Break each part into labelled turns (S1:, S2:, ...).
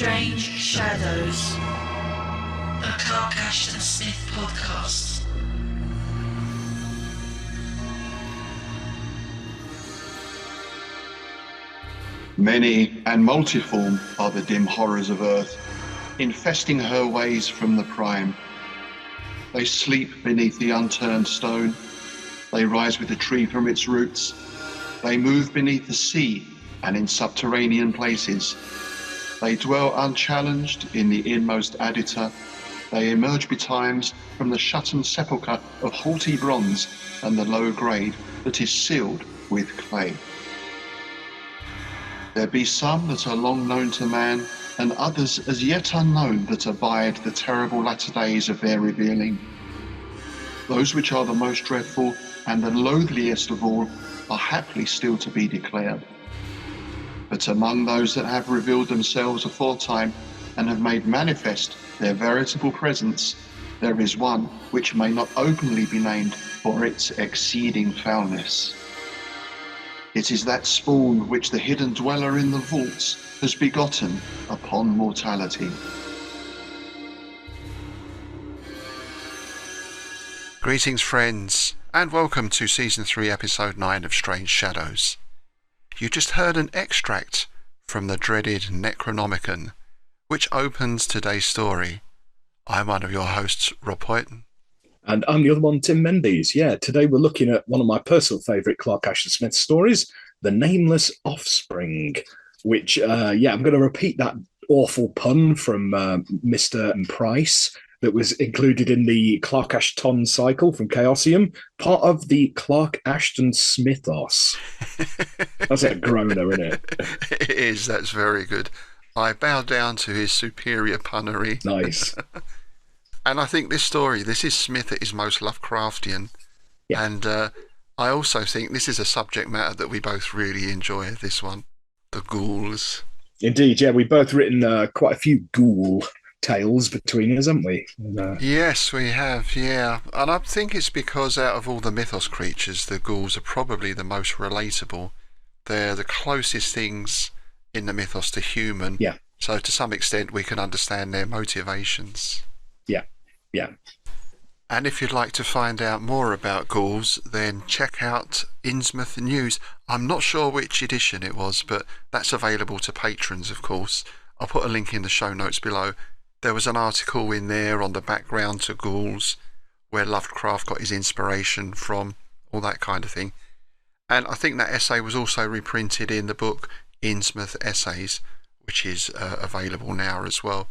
S1: Strange Shadows, a Clark Ashton Smith podcast.
S2: Many and multiform are the dim horrors of earth, infesting her ways from the prime. They sleep beneath the unturned stone. They rise with the tree from its roots. They move beneath the sea and in subterranean places. They dwell unchallenged in the inmost adyta. They emerge betimes from the shut-in sepulchre of haughty bronze and the low grade that is sealed with clay. There be some that are long known to man, and others as yet unknown that abide the terrible latter days of their revealing. Those which are the most dreadful and the loathliest of all are haply still to be declared. But among those that have revealed themselves aforetime and have made manifest their veritable presence, there is one which may not openly be named for its exceeding foulness. It is that spawn which the hidden dweller in the vaults has begotten upon mortality.
S3: Greetings, friends, and welcome to Season 3, Episode 9 of Strange Shadows. You just heard an extract from the dreaded Necronomicon, which opens today's story. I'm one of your hosts, Rob Hoyton.
S4: And I'm the other one, Tim Mendes. Yeah, today we're looking at one of my personal favourite Clark Ashton Smith stories, The Nameless Offspring, which, I'm going to repeat that awful pun from Mr. and Price that was included in the Clark Ashton cycle from Chaosium, part of the Clark Ashton Smithos. That's a groaner, isn't it?
S3: It is, that's very good. I bow down to his superior punnery.
S4: Nice.
S3: And I think this is Smith at his most Lovecraftian.
S4: Yeah.
S3: And I also think this is a subject matter that we both really enjoy, this one. The ghouls.
S4: Indeed, yeah. We've both written quite a few ghoul tales between us, haven't we? And,
S3: yes, we have, yeah. And I think it's because out of all the mythos creatures, the ghouls are probably the most relatable. They're the closest things in the mythos to human.
S4: Yeah.
S3: So to some extent we can understand their motivations.
S4: Yeah.
S3: And if you'd like to find out more about ghouls, then check out Innsmouth News. I'm not sure which edition it was, but that's available to patrons, of course. I'll put a link in the show notes below. There was an article in there on the background to ghouls, where Lovecraft got his inspiration from, all that kind of thing. And I think that essay was also reprinted in the book Innsmouth Essays, which is available now as well.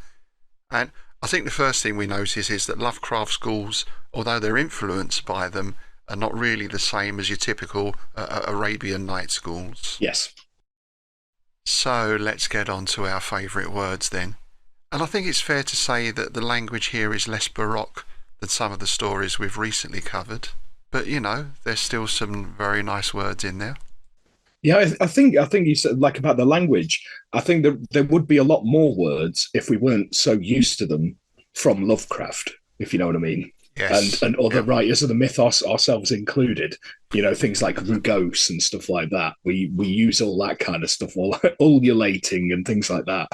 S3: And I think the first thing we notice is that Lovecraft's ghouls, although they're influenced by them, are not really the same as your typical Arabian Nights ghouls.
S4: Yes.
S3: So let's get on to our favourite words then. And I think it's fair to say that the language here is less baroque than some of the stories we've recently covered. But, you know, there's still some very nice words in there.
S4: Yeah, I think you said, like, about the language, I think that there would be a lot more words if we weren't so used to them from Lovecraft, if you know what I mean.
S3: Yes.
S4: And other writers of the mythos, ourselves included, you know, things like Rugose and stuff like that. We use all that kind of stuff, all ululating and things like that.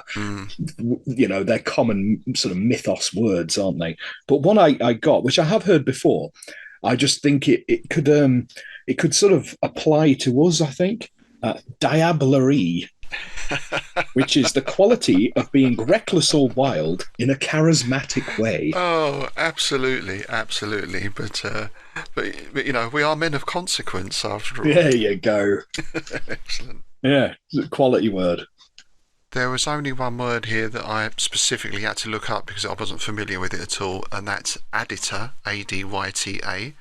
S4: You know, they're common sort of mythos words, aren't they? But one I got, which I have heard before, I just think it could sort of apply to us, I think. Diablerie, which is the quality of being reckless or wild in a charismatic way.
S3: Oh, absolutely. But you know, we are men of consequence after all.
S4: There you go.
S3: Excellent.
S4: Yeah, it's a quality word.
S3: There was only one word here that I specifically had to look up because I wasn't familiar with it at all, and that's adyta, A-D-Y-T-A,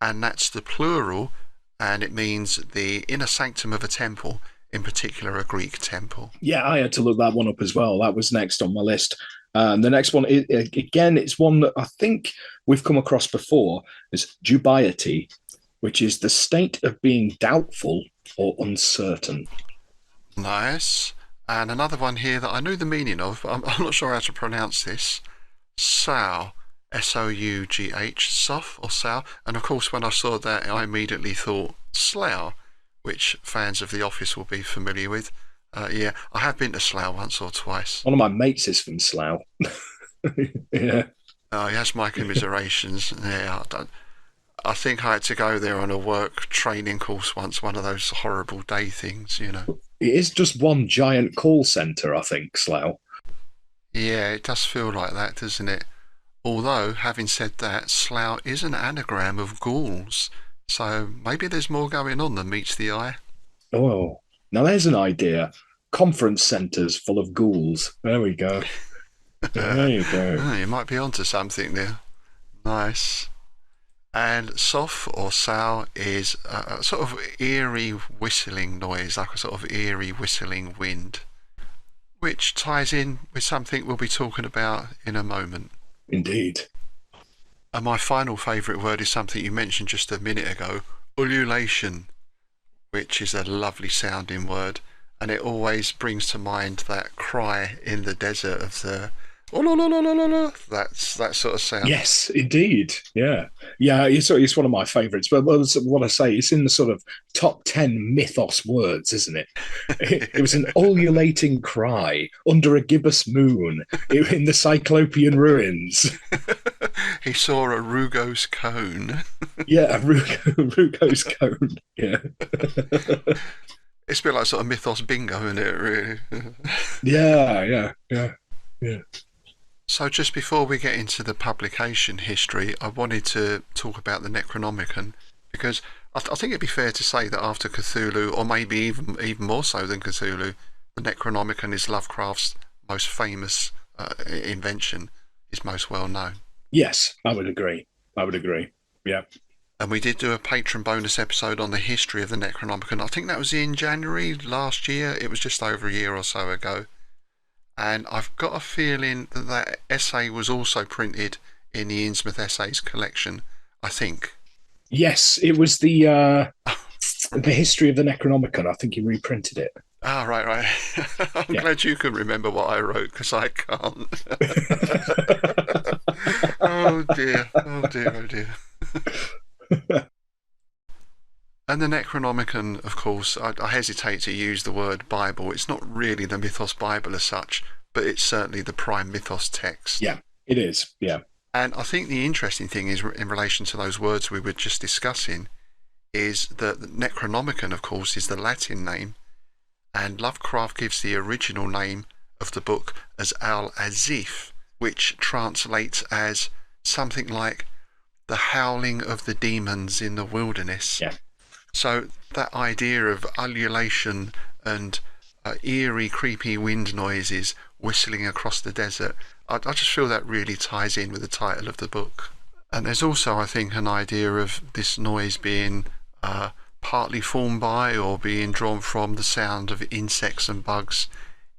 S3: and that's the plural, and it means the inner sanctum of a temple, in particular a Greek temple.
S4: Yeah, I had to look that one up as well. That was next on my list. The next one, again, it's one that I think we've come across before, is dubiety, which is the state of being doubtful or uncertain.
S3: Nice. And another one here that I knew the meaning of, but I'm not sure how to pronounce this. Sough. S-O-U-G-H, sough or sough. And of course, when I saw that, I immediately thought Slough, which fans of The Office will be familiar with. Yeah, I have been to Slough once or twice.
S4: One of my mates is from Slough. Yeah.
S3: He has my commiserations. Yeah, I think I had to go there on a work training course once, one of those horrible day things, you know.
S4: It is just one giant call centre, I think, Slough.
S3: Yeah, it does feel like that, doesn't it? Although, having said that, Slough is an anagram of ghouls, so maybe there's more going on than meets the eye.
S4: Oh, now there's an idea. Conference centres full of ghouls. There we go. There you go.
S3: Oh, you might be onto something there. Nice. And sough or sough is a sort of eerie whistling noise, like a sort of eerie whistling wind, which ties in with something we'll be talking about in a moment.
S4: Indeed.
S3: And my final favourite word is something you mentioned just a minute ago, ululation, which is a lovely sounding word, and it always brings to mind that cry in the desert of the that's that sort of sound.
S4: Yes, indeed. Yeah. It's one of my favourites. But what I say, it's in the sort of top 10 mythos words, isn't it? It was an ululating cry under a gibbous moon in the Cyclopean ruins.
S3: He saw a Rugose cone.
S4: Yeah, a Rugose cone. Yeah.
S3: It's a bit like sort of mythos bingo, isn't it, really?
S4: Yeah.
S3: So just before we get into the publication history, I wanted to talk about the Necronomicon, because I think it'd be fair to say that after Cthulhu, or maybe even more so than Cthulhu, the Necronomicon is Lovecraft's most famous invention, is most well known.
S4: Yes, I would agree. Yeah.
S3: And we did do a patron bonus episode on the history of the Necronomicon. I think that was in January last year. It was just over a year or so ago. And I've got a feeling that that essay was also printed in the Innsmouth Essays collection, I think.
S4: Yes, it was the history of the Necronomicon. I think he reprinted it.
S3: Ah, right. I'm glad you can remember what I wrote, because I can't. Oh dear. And the Necronomicon, of course, I hesitate to use the word Bible. It's not really the Mythos Bible as such, but it's certainly the prime Mythos text.
S4: Yeah, it is, yeah.
S3: And I think the interesting thing is, in relation to those words we were just discussing, is that the Necronomicon, of course, is the Latin name, and Lovecraft gives the original name of the book as Al-Azif, which translates as something like the howling of the demons in the wilderness.
S4: Yeah.
S3: So that idea of ululation and eerie, creepy wind noises whistling across the desert, I just feel that really ties in with the title of the book. And there's also, I think, an idea of this noise being partly formed by or being drawn from the sound of insects and bugs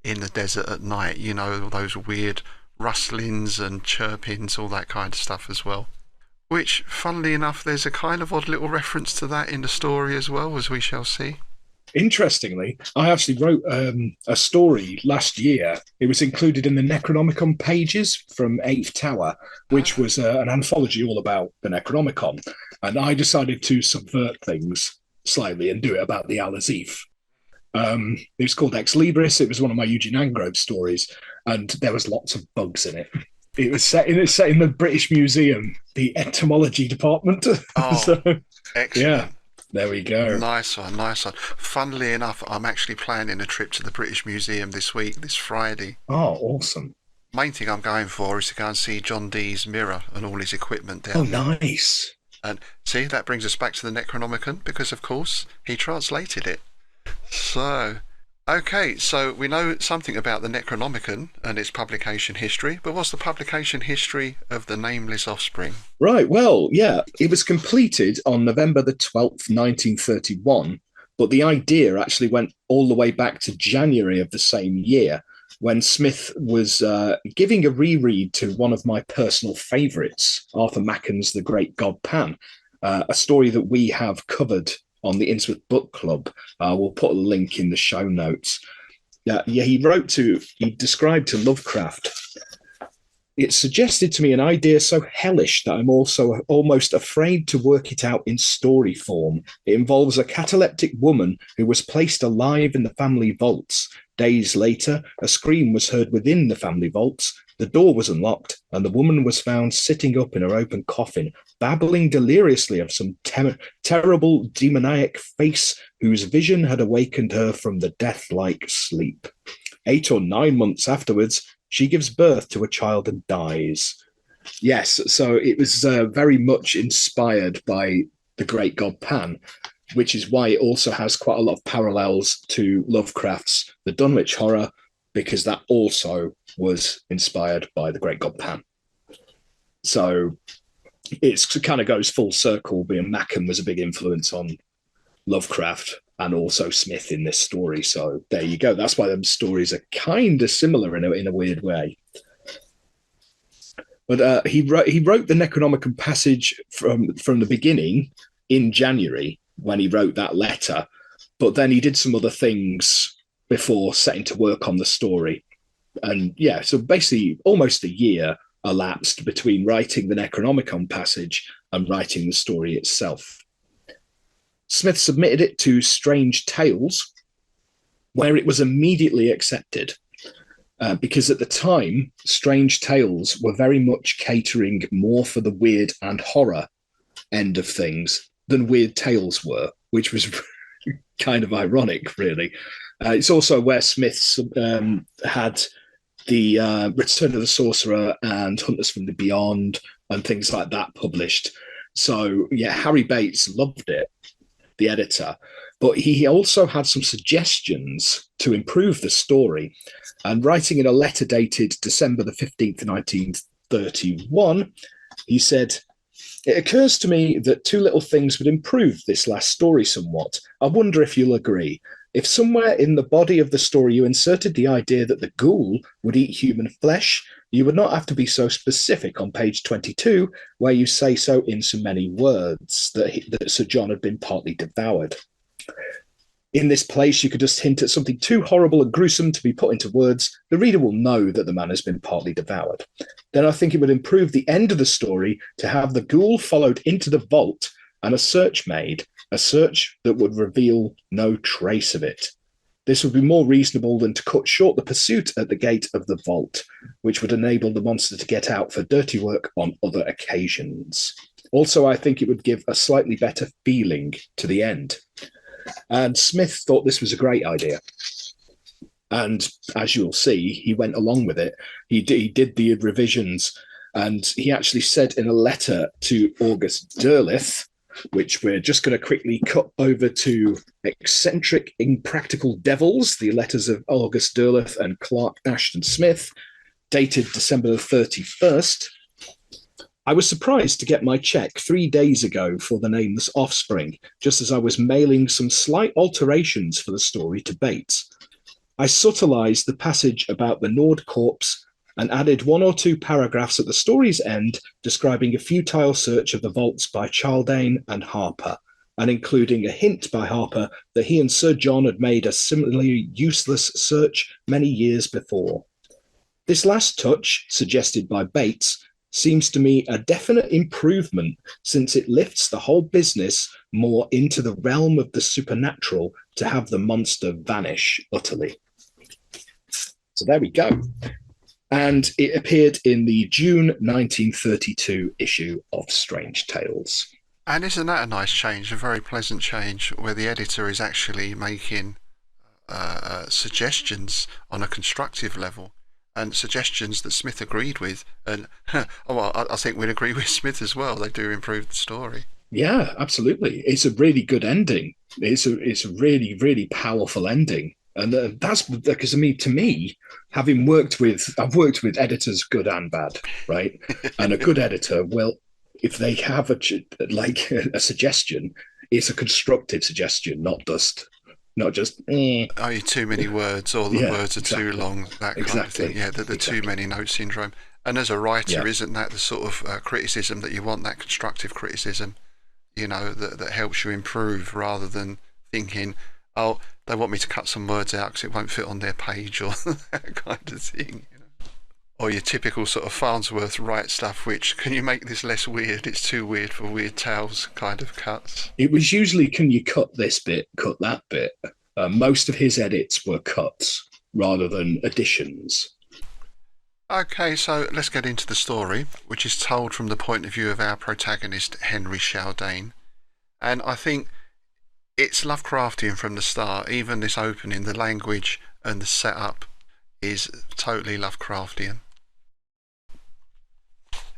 S3: in the desert at night. You know, those weird rustlings and chirpings, all that kind of stuff as well. Which, funnily enough, there's a kind of odd little reference to that in the story as well, as we shall see.
S4: Interestingly, I actually wrote a story last year. It was included in the Necronomicon pages from Eighth Tower, which was an anthology all about the Necronomicon. And I decided to subvert things slightly and do it about the Al-Azif. It was called Ex Libris. It was one of my Eugene Angrove stories, and there was lots of bugs in it. It was set in the British Museum, the entomology department.
S3: Oh,
S4: so,
S3: excellent.
S4: Yeah, there we go.
S3: Nice one. Funnily enough, I'm actually planning a trip to the British Museum this Friday.
S4: Oh, awesome.
S3: Main thing I'm going for is to go and see John Dee's mirror and all his equipment down there.
S4: Oh, nice.
S3: And see, that brings us back to the Necronomicon, because, of course, he translated it. So... Okay, so we know something about the Necronomicon and its publication history, but what's the publication history of the Nameless Offspring?
S4: Right, well, yeah, it was completed on November the 12th, 1931, but the idea actually went all the way back to January of the same year, when Smith was giving a reread to one of my personal favourites, Arthur Macken's The Great God Pan, a story that we have covered on the Innsmouth Book Club. We'll put a link in the show notes. He described to Lovecraft, "It suggested to me an idea so hellish that I'm also almost afraid to work it out in story form. It involves a cataleptic woman who was placed alive in the family vaults. Days later, a scream was heard within the family vaults. The door was unlocked, and the woman was found sitting up in her open coffin, babbling deliriously of some terrible demoniac face whose vision had awakened her from the death-like sleep. 8 or 9 months afterwards, she gives birth to a child and dies. Yes, so it was very much inspired by the great god Pan, which is why it also has quite a lot of parallels to Lovecraft's The Dunwich Horror, because that also was inspired by the great god Pan. So it kind of goes full circle, being Mackham was a big influence on Lovecraft and also Smith in this story. So there you go. That's why them stories are kind of similar in a weird way. But he wrote the Necronomicon passage from the beginning in January when he wrote that letter, but then he did some other things before setting to work on the story. And yeah, so basically almost a year elapsed between writing the Necronomicon passage and writing the story itself. Smith submitted it to Strange Tales, where it was immediately accepted, because at the time, Strange Tales were very much catering more for the weird and horror end of things than Weird Tales were, which was kind of ironic, really. It's also where Smiths had the Return of the Sorcerer and Hunters from the Beyond and things like that published. So, yeah, Harry Bates loved it, the editor, but he also had some suggestions to improve the story. And writing in a letter dated December the 15th, 1931, he said, "It occurs to me that 2 little things would improve this last story somewhat. I wonder if you'll agree. If somewhere in the body of the story you inserted the idea that the ghoul would eat human flesh, you would not have to be so specific on page 22, where you say so in so many words, that Sir John had been partly devoured. In this place, you could just hint at something too horrible and gruesome to be put into words. The reader will know that the man has been partly devoured. Then I think it would improve the end of the story to have the ghoul followed into the vault and a search made, a search that would reveal no trace of it. This would be more reasonable than to cut short the pursuit at the gate of the vault, which would enable the monster to get out for dirty work on other occasions. Also, I think it would give a slightly better feeling to the end." And Smith thought this was a great idea. And as you'll see, he went along with it. He did the revisions, and he actually said in a letter to August Derleth, which we're just going to quickly cut over to Eccentric Impractical Devils, the letters of August Derleth and Clark Ashton Smith, dated December the 31st. "I was surprised to get my check 3 days ago for the Nameless Offspring, just as I was mailing some slight alterations for the story to Bates. I subtilized the passage about the Nord corpse and added 1 or 2 paragraphs at the story's end describing a futile search of the vaults by Chaldane and Harper, and including a hint by Harper that he and Sir John had made a similarly useless search many years before. This last touch, suggested by Bates, seems to me a definite improvement, since it lifts the whole business more into the realm of the supernatural to have the monster vanish utterly." So there we go. And it appeared in the June 1932 issue of Strange Tales.
S3: And isn't that a nice change, a very pleasant change, where the editor is actually making suggestions on a constructive level, and suggestions that Smith agreed with, and I think we'd agree with Smith as well. They do improve the story.
S4: Yeah, absolutely. It's a really good ending. It's a really, really powerful ending, and that's because, I mean, to me, I've worked with editors, good and bad, right? And a good editor, well, if they have a suggestion, it's a constructive suggestion, not just. Oh,
S3: you too many words, or the words are too long, that kind of thing. Yeah, the too many note syndrome. And as a writer, isn't that the sort of criticism that you want, that constructive criticism, that helps you improve, rather than thinking, oh, they want me to cut some words out because it won't fit on their page, or that kind of thing. Or your typical sort of Farnsworth write stuff, which, can you make this less weird? It's too weird for Weird Tales kind of cuts.
S4: It was usually, can you cut this bit, cut that bit? Most of his edits were cuts. rather than additions.
S3: Okay, so let's get into the story, which is told from the point of view of our protagonist, Henry Shaldane. And I think it's Lovecraftian from the start. Even this opening, the language and the setup is totally Lovecraftian.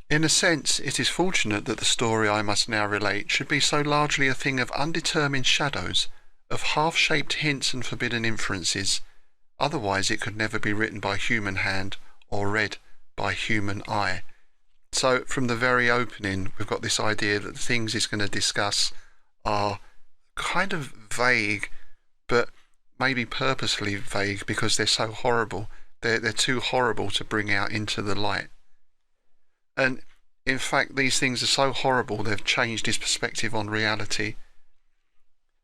S3: In a sense, it is fortunate that the story I must now relate should be so largely a thing of undetermined shadows, of half-shaped hints and forbidden inferences. Otherwise it could never be written by human hand or read by human eye. So from the very opening, we've got this idea that the things he's going to discuss are kind of vague, but maybe purposely vague because they're so horrible. They're too horrible to bring out into the light. And in fact, these things are so horrible they've changed his perspective on reality.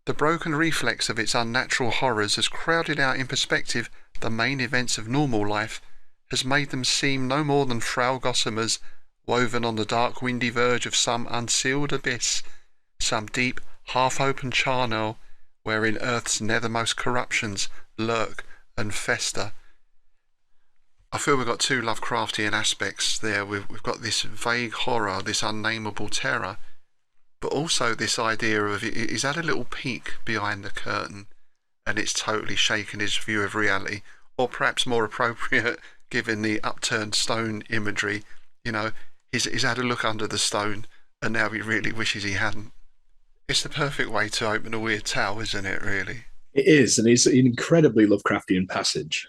S3: The broken reflex of its unnatural horrors has crowded out in perspective the main events of normal life, has made them seem no more than frail gossamers woven on the dark windy verge of some unsealed abyss, some deep half-open charnel wherein earth's nethermost corruptions lurk and fester. I feel we've got two Lovecraftian aspects there. We've got this vague horror, this unnameable terror, but also this idea of, is that a little peek behind the curtain and it's totally shaken his view of reality? Or perhaps more appropriate, given the upturned stone imagery, he's had a look under the stone and now he really wishes he hadn't. It's the perfect way to open a weird tale, isn't it, really?
S4: It is, and it's an incredibly Lovecraftian passage.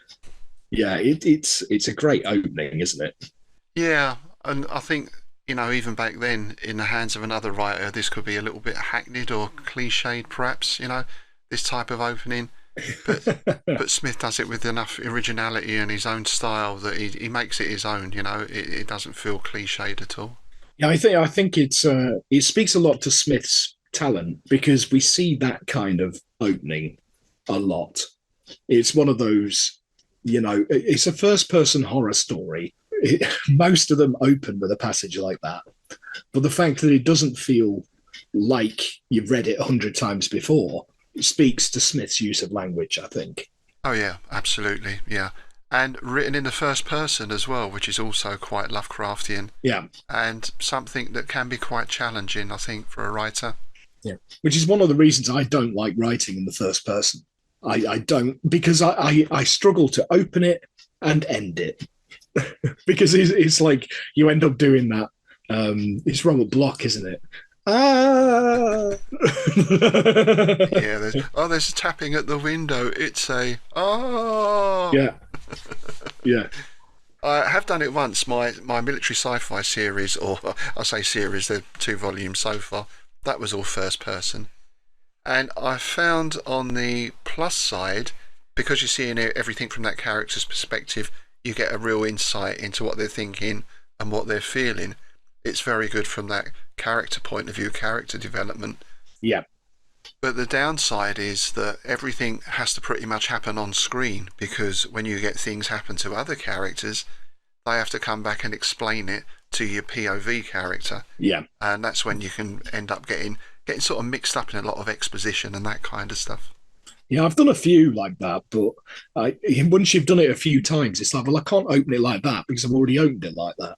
S4: Yeah, it's a great opening, isn't it?
S3: Yeah, and I think, even back then, in the hands of another writer, this could be a little bit hackneyed or cliched, perhaps, this type of opening. But Smith does it with enough originality and his own style that he makes it his own. It doesn't feel cliched at all.
S4: Yeah, I think it speaks a lot to Smith's talent because we see that kind of opening a lot. It's one of those, it's a first-person horror story. Most of them open with a passage like that, but the fact that it doesn't feel like you've read it 100 times before speaks to Smith's use of language, I think.
S3: Oh yeah, absolutely, yeah. And written in the first person as well, which is also quite Lovecraftian.
S4: Yeah.
S3: And something that can be quite challenging, I think, for a writer.
S4: Yeah. Which is one of the reasons I don't like writing in the first person. I don't, because I struggle to open it and end it. Because it's like you end up doing that. It's Robert Bloch, isn't it? Yeah,
S3: there's a tapping at the window. It's a
S4: yeah.
S3: I have done it once. My military sci-fi series, or I say series, they're 2 volumes so far. That was all first person, and I found on the plus side, because you're seeing everything from that character's perspective, you get a real insight into what they're thinking and what they're feeling. It's very good from that character point of view, character development.
S4: Yeah.
S3: But the downside is that everything has to pretty much happen on screen, because when you get things happen to other characters, they have to come back and explain it to your POV character.
S4: Yeah.
S3: And that's when you can end up getting sort of mixed up in a lot of exposition and that kind of stuff.
S4: Yeah, I've done a few like that, but once you've done it a few times, it's like, well, I can't open it like that because I've already opened it like that.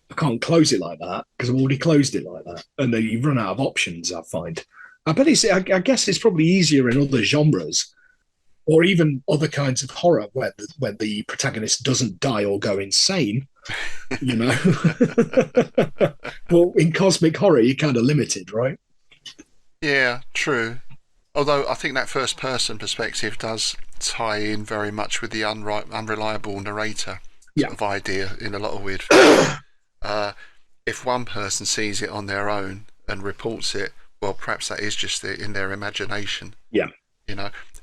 S4: I can't close it like that because I've already closed it like that. And then you run out of options, I find. I guess it's probably easier in other genres or even other kinds of horror where the protagonist doesn't die or go insane, But in cosmic horror, you're kind of limited, right?
S3: Yeah, true. Although I think that first person perspective does tie in very much with the unreliable narrator sort of idea in a lot of weird films. If one person sees it on their own and reports it, well, perhaps that is just in their imagination.
S4: Yeah.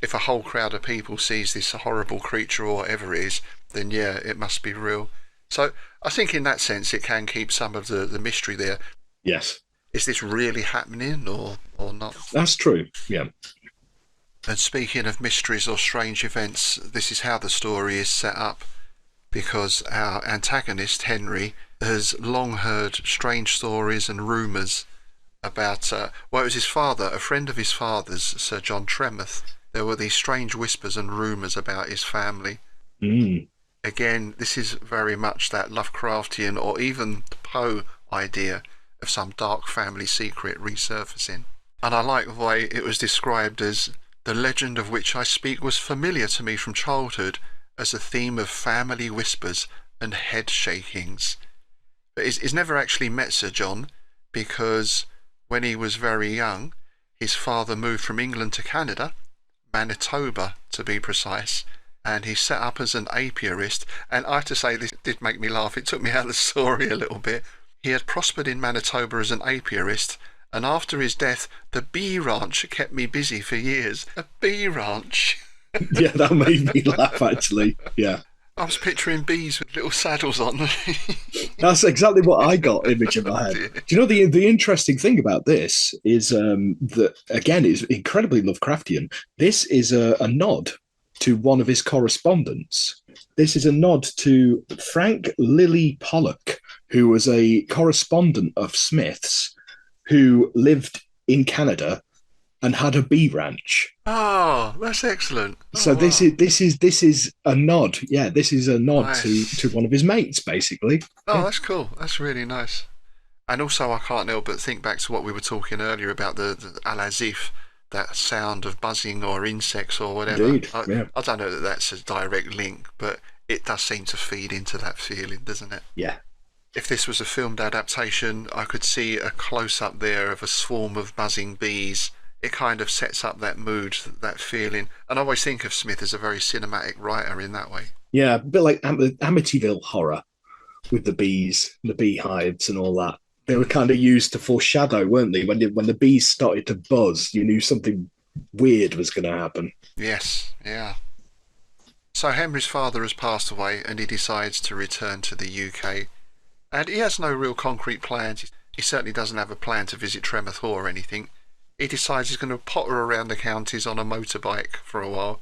S3: If a whole crowd of people sees this horrible creature or whatever it is, then yeah, it must be real. So I think in that sense it can keep some of the mystery there.
S4: Yes.
S3: Is this really happening or not?
S4: That's true, yeah.
S3: And speaking of mysteries or strange events, this is how the story is set up, because our antagonist, Henry, has long heard strange stories and rumours about, it was his father, a friend of his father's, Sir John Tremoth, there were these strange whispers and rumours about his family. Again, this is very much that Lovecraftian or even Poe idea of some dark family secret resurfacing. And I like the way it was described as the legend of which I speak was familiar to me from childhood as a theme of family whispers and head shakings. But he's never actually met Sir John, because when he was very young, his father moved from England to Canada, Manitoba to be precise, and he set up as an apiarist. And I have to say, this did make me laugh. It took me out of the story a little bit. He had prospered in Manitoba as an apiarist, and after his death, the bee ranch kept me busy for years. A bee ranch?
S4: Yeah, that made me laugh, actually. Yeah.
S3: I was picturing bees with little saddles on.
S4: That's exactly what I got image in my head. Do you know the interesting thing about this is that, again, it's incredibly Lovecraftian. This is a nod to one of his correspondents. This is a nod to Frank Lilly Pollock, who was a correspondent of Smith's who lived in Canada and had a bee ranch.
S3: Oh, that's excellent.
S4: So
S3: wow.
S4: this is a nod. Yeah, this is a nod
S3: Nice.
S4: to one of his mates, basically.
S3: Oh, that's cool. That's really nice. And also, I can't help but think back to what we were talking earlier about the al-azif, that sound of buzzing or insects or whatever.
S4: Indeed, yeah.
S3: I don't know that that's a direct link, but it does seem to feed into that feeling, doesn't it?
S4: Yeah.
S3: If this was a filmed adaptation, I could see a close-up there of a swarm of buzzing bees. It kind of sets up that mood, that feeling. And I always think of Smith as a very cinematic writer in that way.
S4: Yeah, a bit like Amityville Horror with the bees, the beehives and all that. They were kind of used to foreshadow, weren't they? When the bees started to buzz, you knew something weird was going to happen.
S3: Yes, yeah. So Henry's father has passed away and he decides to return to the UK. And he has no real concrete plans. He certainly doesn't have a plan to visit Tremoth Hall or anything. He decides he's going to potter around the counties on a motorbike for a while,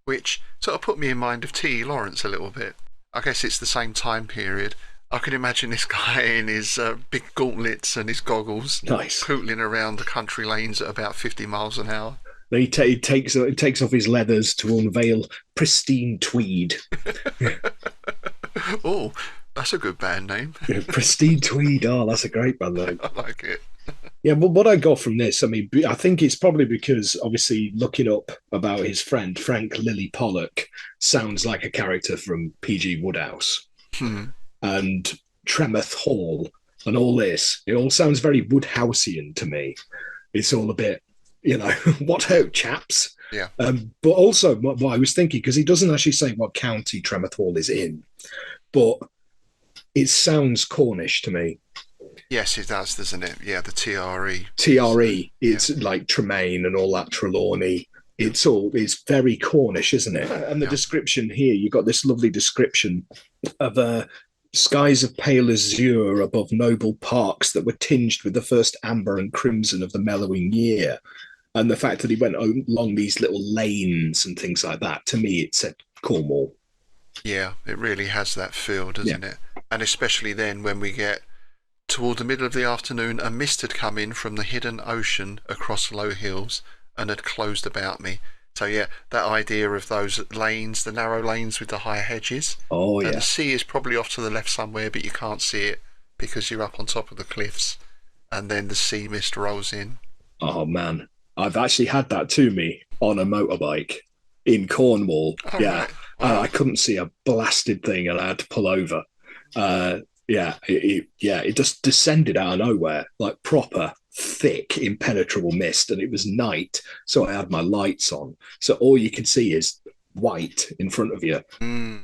S3: which sort of put me in mind of T.E. Lawrence a little bit. I guess it's the same time period. I can imagine this guy in his big gauntlets and his goggles,
S4: Nice.
S3: pootling around the country lanes at about 50 miles an hour.
S4: Then he takes off his leathers to unveil pristine tweed.
S3: Oh, that's a good band name.
S4: Yeah, pristine tweed. Oh, that's a great band name.
S3: I like it.
S4: Yeah, but what I got from this, I mean, I think it's probably because, obviously, looking up about his friend, Frank Lilly Pollock, sounds like a character from P.G. Wodehouse. And Tremoth Hall and all this, it all sounds very Woodhouseian to me. It's all a bit, what ho, chaps?
S3: Yeah.
S4: But also, what I was thinking, because he doesn't actually say what county Tremoth Hall is in, but it sounds Cornish to me.
S3: Yes, it does, doesn't it? Yeah, the TRE.
S4: TRE, it's like Tremaine and all that, Trelawney. It's very Cornish, isn't it? And the description here, you got this lovely description of skies of pale azure above noble parks that were tinged with the first amber and crimson of the mellowing year. And the fact that he went along these little lanes and things like that, to me, it said Cornwall.
S3: Yeah, it really has that feel, doesn't it? And especially then when we get toward the middle of the afternoon, a mist had come in from the hidden ocean across low hills and had closed about me. So yeah, that idea of those lanes, the narrow lanes with the high hedges.
S4: Oh, yeah.
S3: And the sea is probably off to the left somewhere, but you can't see it because you're up on top of the cliffs. And then the sea mist rolls in.
S4: Oh, man. I've actually had that to me on a motorbike in Cornwall.
S3: Oh,
S4: yeah.
S3: right. Wow.
S4: I couldn't see a blasted thing and I had to pull over. It just descended out of nowhere, like proper thick, impenetrable mist, and it was night, so I had my lights on, so all you can see is white in front of you.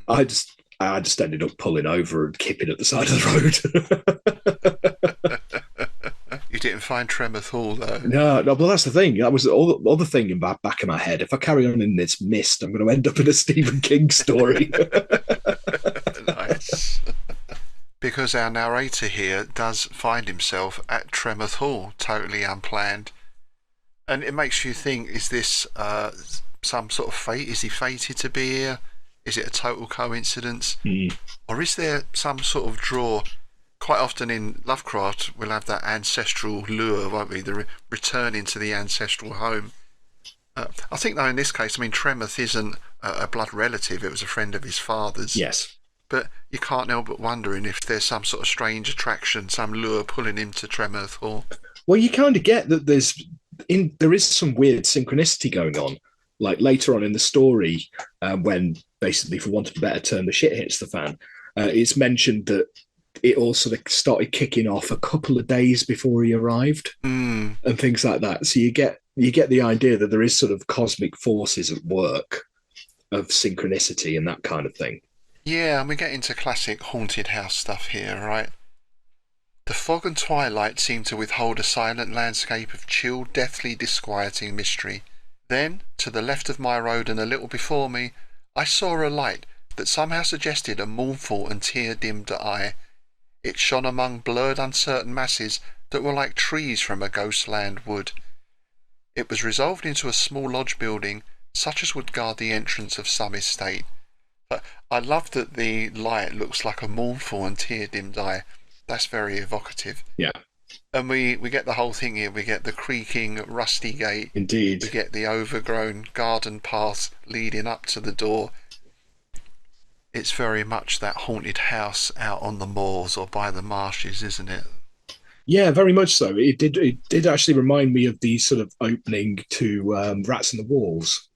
S4: I just ended up pulling over and kipping at the side of the road.
S3: You didn't find Tremoth Hall though.
S4: No, but that's the thing. That was the other thing in the back of my head. If I carry on in this mist, I'm going to end up in a Stephen King story.
S3: Nice. Because our narrator here does find himself at Tremoth Hall, totally unplanned. And it makes you think, is this some sort of fate? Is he fated to be here? Is it a total coincidence? Or is there some sort of draw? Quite often in Lovecraft, we'll have that ancestral lure, won't we? The returning to the ancestral home. I think, though, in this case, I mean, Tremoth isn't a blood relative. It was a friend of his father's.
S4: Yes.
S3: But you can't help but wondering if there's some sort of strange attraction, some lure pulling him to Tremoth Hall.
S4: Well, you kind of get that there is some weird synchronicity going on. Like later on in the story, when basically, for want of a better term, the shit hits the fan, it's mentioned that it all sort of started kicking off a couple of days before he arrived, and things like that. So you get the idea that there is sort of cosmic forces at work of synchronicity and that kind of thing.
S3: Yeah, and we get into classic haunted house stuff here, right? The fog and twilight seem to withhold a silent landscape of chill, deathly, disquieting mystery. Then, to the left of my road and a little before me, I saw a light that somehow suggested a mournful and tear-dimmed eye. It shone among blurred, uncertain masses that were like trees from a ghostland wood. It was resolved into a small lodge building, such as would guard the entrance of some estate. But I love that the light looks like a mournful and tear-dimmed eye. That's very evocative.
S4: Yeah.
S3: And we get the whole thing here. We get the creaking, rusty gate.
S4: Indeed.
S3: We get the overgrown garden paths leading up to the door. It's very much that haunted house out on the moors or by the marshes, isn't it?
S4: Yeah, very much so. It did actually remind me of the sort of opening to Rats in the Walls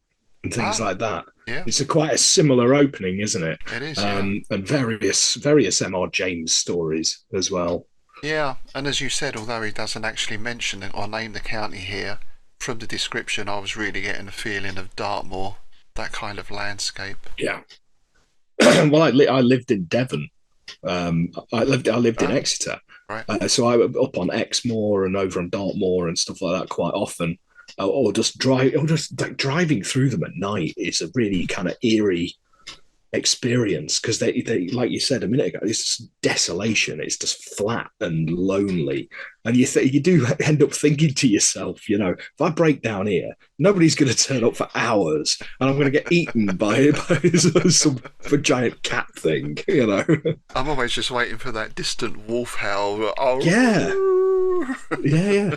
S4: and things like that.
S3: Yeah.
S4: It's quite a similar opening, isn't it?
S3: It is,
S4: and various M.R. James stories as well.
S3: Yeah, and as you said, although he doesn't actually mention it or name the county here, from the description I was really getting a feeling of Dartmoor, that kind of landscape.
S4: Yeah. Well, I lived in Devon. I lived in Exeter.
S3: Right.
S4: So I was up on Exmoor and over on Dartmoor and stuff like that quite often. Or just driving through them at night is a really kind of eerie experience, because they like you said a minute ago, it's just desolation. It's just flat and lonely, and you do end up thinking to yourself, if I break down here, nobody's going to turn up for hours, and I'm going to get eaten by some giant cat thing.
S3: I'm always just waiting for that distant wolf howl. Oh,
S4: yeah. Yeah.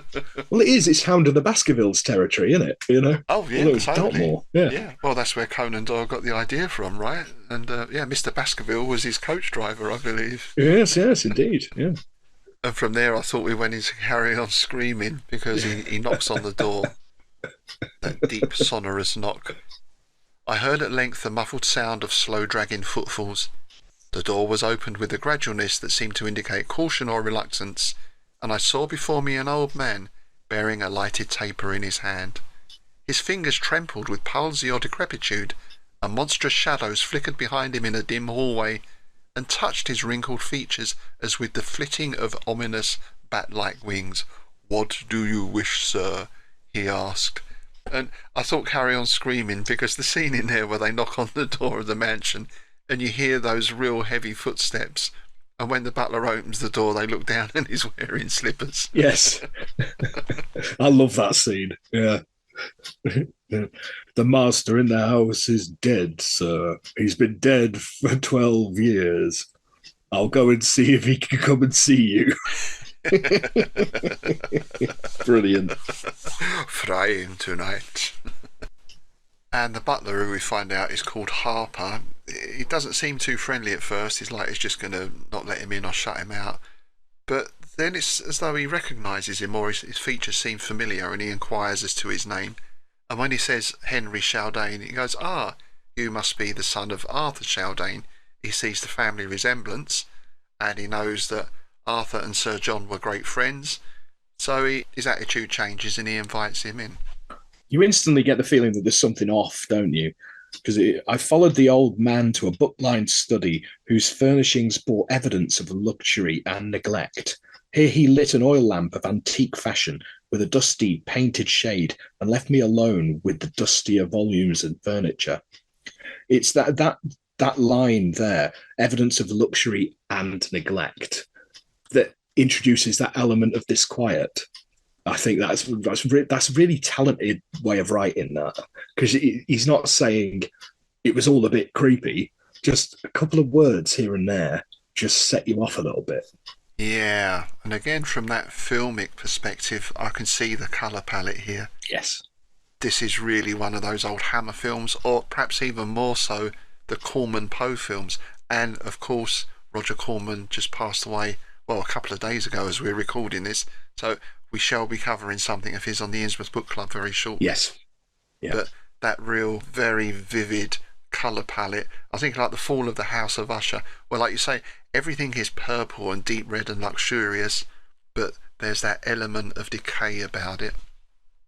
S4: Well, it's Hound of the Baskervilles territory, isn't it?
S3: Oh, yeah,
S4: totally.
S3: Dartmoor.
S4: Yeah.
S3: Well, that's where Conan Doyle got the idea from, right? And Mr. Baskerville was his coach driver, I believe.
S4: Yes, indeed. Yeah.
S3: And from there, I thought we went into Carry On Screaming, because he knocks on the door. That deep, sonorous knock. I heard at length the muffled sound of slow dragging footfalls. The door was opened with a gradualness that seemed to indicate caution or reluctance, and I saw before me an old man bearing a lighted taper in his hand. His fingers trembled with palsy or decrepitude, and monstrous shadows flickered behind him in a dim hallway, and touched his wrinkled features as with the flitting of ominous bat-like wings. "What do you wish, sir?" he asked. And I thought Carry On Screaming, because the scene in there where they knock on the door of the mansion, and you hear those real heavy footsteps, and when the butler opens the door, they look down and he's wearing slippers.
S4: Yes. I love that scene. Yeah. "The master in the house is dead, sir. He's been dead for 12 years. I'll go and see if he can come and see you." Brilliant.
S3: Frying tonight. And the butler, who we find out is called Harper, he doesn't seem too friendly at first. He's like he's just going to not let him in or shut him out. But then it's as though he recognises him, or his features seem familiar, and he inquires as to his name. And when he says Henry Chaldane, he goes, "Ah, you must be the son of Arthur Chaldane." He sees the family resemblance, and he knows that Arthur and Sir John were great friends. So his attitude changes and he invites him in.
S4: You instantly get the feeling that there's something off, don't you? Because I followed the old man to a book-lined study whose furnishings bore evidence of luxury and neglect. Here he lit an oil lamp of antique fashion with a dusty, painted shade and left me alone with the dustier volumes and furniture. It's that line there, evidence of luxury and neglect, that introduces that element of disquiet. I think that's a really talented way of writing that, because he's not saying it was all a bit creepy. Just a couple of words here and there just set you off a little bit.
S3: Yeah, and again from that filmic perspective, I can see the colour palette here.
S4: Yes.
S3: this is really one of those old Hammer films, or perhaps even more so, the Corman Poe films. And of course, Roger Corman just passed away, well, a couple of days ago as we're recording this. So we shall be covering something of his on the Innsmouth Book Club very shortly.
S4: Yes. Yeah.
S3: But that real, very vivid colour palette, I think like The Fall of the House of Usher, well, like you say, everything is purple and deep red and luxurious, but there's that element of decay about it.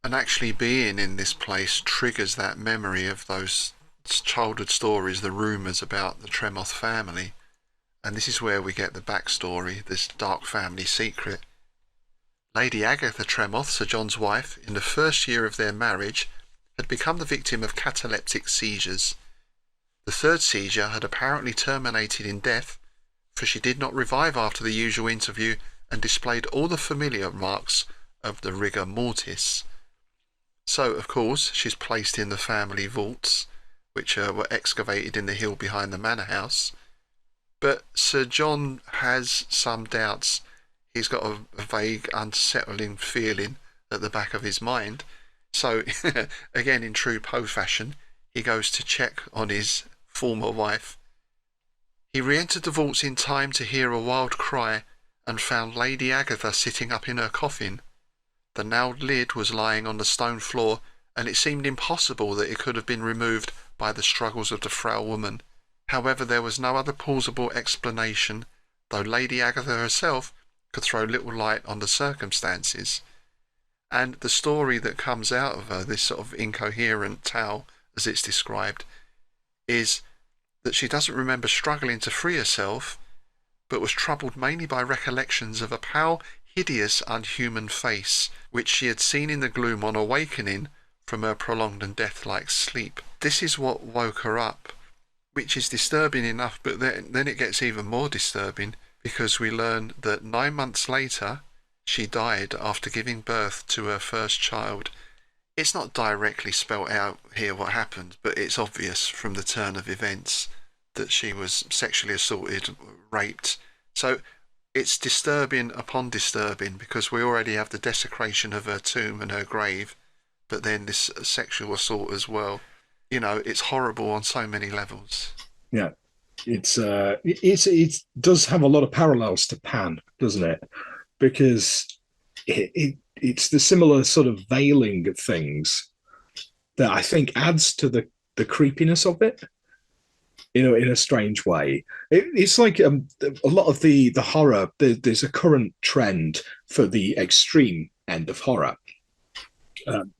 S3: And actually being in this place triggers that memory of those childhood stories, the rumours about the Tremoth family. And this is where we get the backstory, this dark family secret. Lady Agatha Tremoth, Sir John's wife, in the first year of their marriage, had become the victim of cataleptic seizures. The third seizure had apparently terminated in death, for she did not revive after the usual interview and displayed all the familiar marks of the rigor mortis. So, of course, she's placed in the family vaults, which were excavated in the hill behind the manor house. But Sir John has some doubts. He's got a vague, unsettling feeling at the back of his mind. So, again, in true Poe fashion, he goes to check on his former wife. He re-entered the vaults in time to hear a wild cry and found Lady Agatha sitting up in her coffin. The nailed lid was lying on the stone floor, and it seemed impossible that it could have been removed by the struggles of the frail woman. However, there was no other plausible explanation, though Lady Agatha herself could throw little light on the circumstances. And the story that comes out of her, this sort of incoherent tale, as it's described, is that she doesn't remember struggling to free herself, but was troubled mainly by recollections of a pale, hideous, unhuman face, which she had seen in the gloom on awakening from her prolonged and death-like sleep. This is what woke her up, which is disturbing enough, but then it gets even more disturbing, because we learn that 9 months later, she died after giving birth to her first child. It's not directly spelt out here what happened, but it's obvious from the turn of events that she was sexually assaulted, raped. So it's disturbing upon disturbing, because we already have the desecration of her tomb and her grave, but then this sexual assault as well. You know, it's horrible on so many levels.
S4: Yeah, it does have a lot of parallels to Pan, doesn't it? Because it's the similar sort of veiling of things that I think adds to the creepiness of it. You know, in a strange way. It's like a lot of the horror. There's a current trend for the extreme end of horror,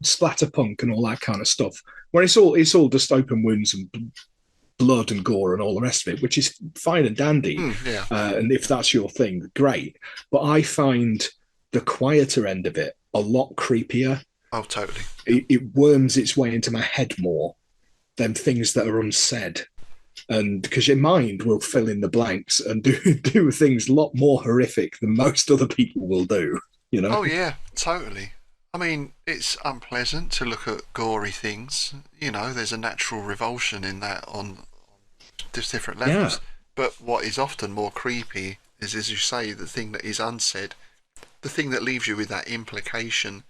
S4: splatterpunk and all that kind of stuff, where it's all just open wounds and blood and gore and all the rest of it, which is fine and dandy.
S3: Yeah.
S4: And if that's your thing, great. But I find the quieter end of it a lot creepier.
S3: Oh, totally.
S4: It worms its way into my head more than things that are unsaid. And because your mind will fill in the blanks and do things a lot more horrific than most other people will do, you know?
S3: Oh, yeah, totally. I mean, it's unpleasant to look at gory things. You know, there's a natural revulsion in that on just different levels.
S4: Yeah.
S3: But what is often more creepy is, as you say, the thing that is unsaid, the thing that leaves you with that implication,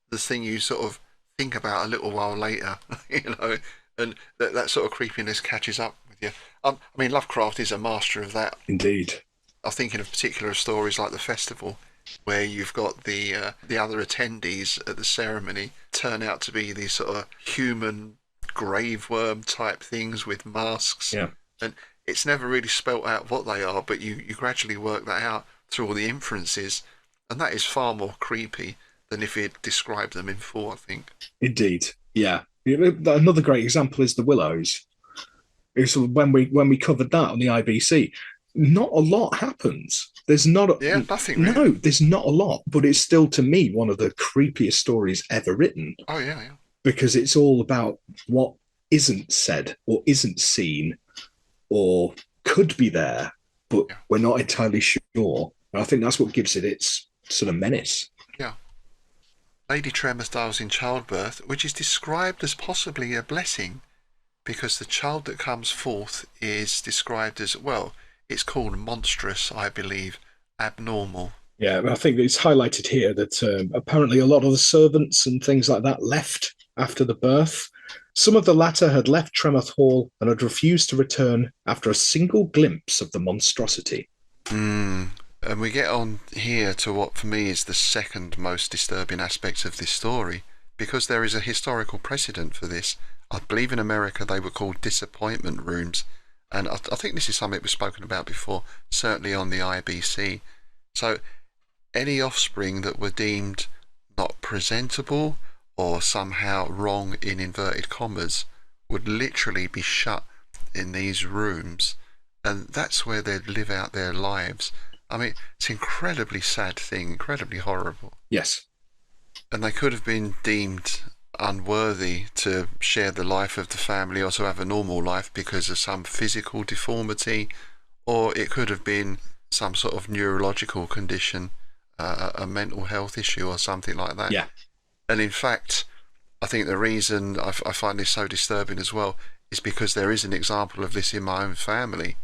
S3: the thing you sort of think about a little while later, you know, and that sort of creepiness catches up with you. I mean, Lovecraft is a master of that.
S4: Indeed.
S3: I'm thinking of particular stories like The Festival, where you've got the other attendees at the ceremony turn out to be these sort of human grave worm type things with masks.
S4: Yeah.
S3: And it's never really spelt out what they are, but you gradually work that out through all the inferences, and that is far more creepy than if it described them in full, I think.
S4: Indeed. Yeah. Another great example is the Willows. It's when we covered that on the IBC. Not a lot happens. There's not
S3: nothing really.
S4: No, there's not a lot, but it's still, to me, one of the creepiest stories ever written.
S3: Oh yeah.
S4: Because it's all about what isn't said or isn't seen or could be there, but we're not entirely sure. And I think that's what gives it its sort of menace.
S3: Yeah. Lady Tremoth dies in childbirth, which is described as possibly a blessing, because the child that comes forth is described as, well, it's called monstrous, I believe, abnormal.
S4: Yeah, I think it's highlighted here that apparently a lot of the servants and things like that left after the birth. Some of the latter had left Tremoth Hall and had refused to return after a single glimpse of the monstrosity.
S3: And we get on here to what for me is the second most disturbing aspect of this story, because there is a historical precedent for this. I believe in America they were called disappointment rooms, and I think this is something we've spoken about before, certainly on the IBC. So any offspring that were deemed not presentable or somehow wrong in inverted commas would literally be shut in these rooms, and that's where they'd live out their lives. I mean, it's an incredibly sad thing, incredibly horrible.
S4: Yes.
S3: And they could have been deemed unworthy to share the life of the family or to have a normal life because of some physical deformity, or it could have been some sort of neurological condition, a mental health issue or something like that.
S4: Yeah.
S3: And in fact, I think the reason I find this so disturbing as well is because there is an example of this in my own family,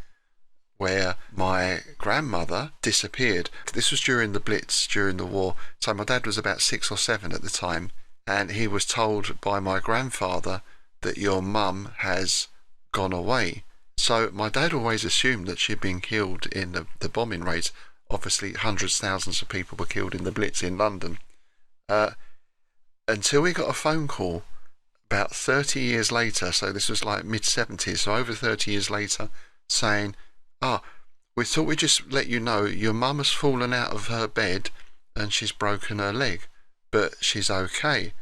S3: where my grandmother disappeared. This was during the Blitz, during the war. So my dad was about 6 or 7 at the time, and he was told by my grandfather that your mum has gone away. So my dad always assumed that she'd been killed in the bombing raids. Obviously, hundreds, thousands of people were killed in the Blitz in London. Until we got a phone call about 30 years later, so this was like mid-70s, so over 30 years later, saying, we thought we'd just let you know your mum has fallen out of her bed and she's broken her leg, but she's okay.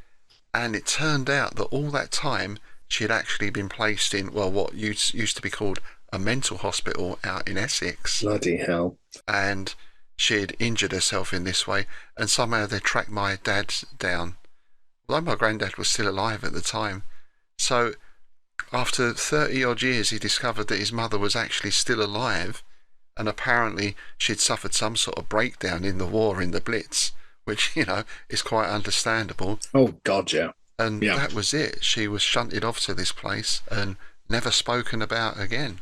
S3: And it turned out that all that time she had actually been placed in, well, what used to be called a mental hospital out in Essex.
S4: Bloody hell.
S3: And she had injured herself in this way, and somehow they tracked my dad down, although my granddad was still alive at the time. So after 30 odd years, he discovered that his mother was actually still alive, and apparently she'd suffered some sort of breakdown in the war, in the Blitz, which, you know, is quite understandable.
S4: Oh, God, yeah.
S3: And that was it. She was shunted off to this place and never spoken about again.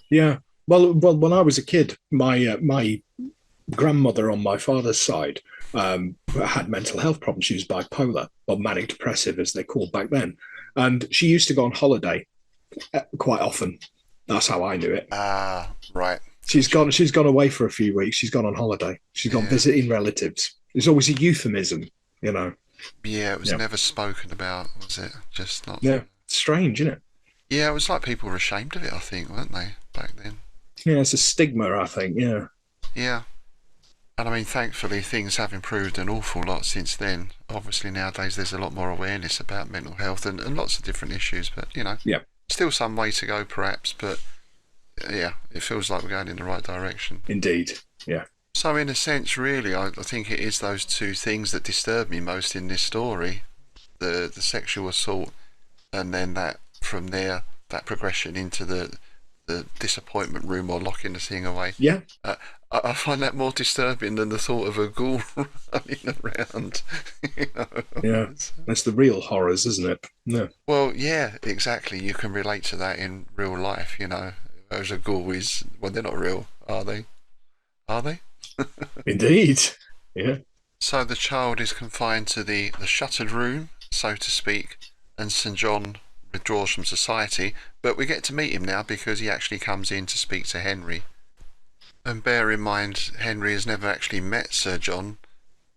S4: Yeah. Well, when I was a kid, my grandmother on my father's side had mental health problems. She was bipolar, or manic depressive, as they called back then. And she used to go on holiday quite often. That's how I knew it.
S3: Right.
S4: She's gone away for a few weeks. She's gone on holiday. She's gone visiting relatives. It's always a euphemism, you know.
S3: Yeah, it was never spoken about, was it? Just not.
S4: Yeah, strange, isn't it?
S3: Yeah, it was like people were ashamed of it, I think, weren't they, back then?
S4: Yeah, it's a stigma, I think, yeah.
S3: Yeah. And I mean, thankfully, things have improved an awful lot since then. Obviously, nowadays, there's a lot more awareness about mental health and lots of different issues, but, you know, still some way to go, perhaps, but, yeah, it feels like we're going in the right direction.
S4: Indeed, yeah.
S3: So, in a sense, really, I think it is those two things that disturb me most in this story. The sexual assault, and then that, from there, that progression into the disappointment room or locking the thing away.
S4: Yeah.
S3: I find that more disturbing than the thought of a ghoul running around. You know?
S4: Yeah, that's the real horrors, isn't it? Yeah.
S3: Well, yeah, exactly. You can relate to that in real life, you know. Whereas a ghoul is, well, they're not real, are they? Are they?
S4: Indeed, yeah.
S3: So the child is confined to the shuttered room, so to speak, and St. John withdraws from society, but we get to meet him now because he actually comes in to speak to Henry. And bear in mind, Henry has never actually met Sir John,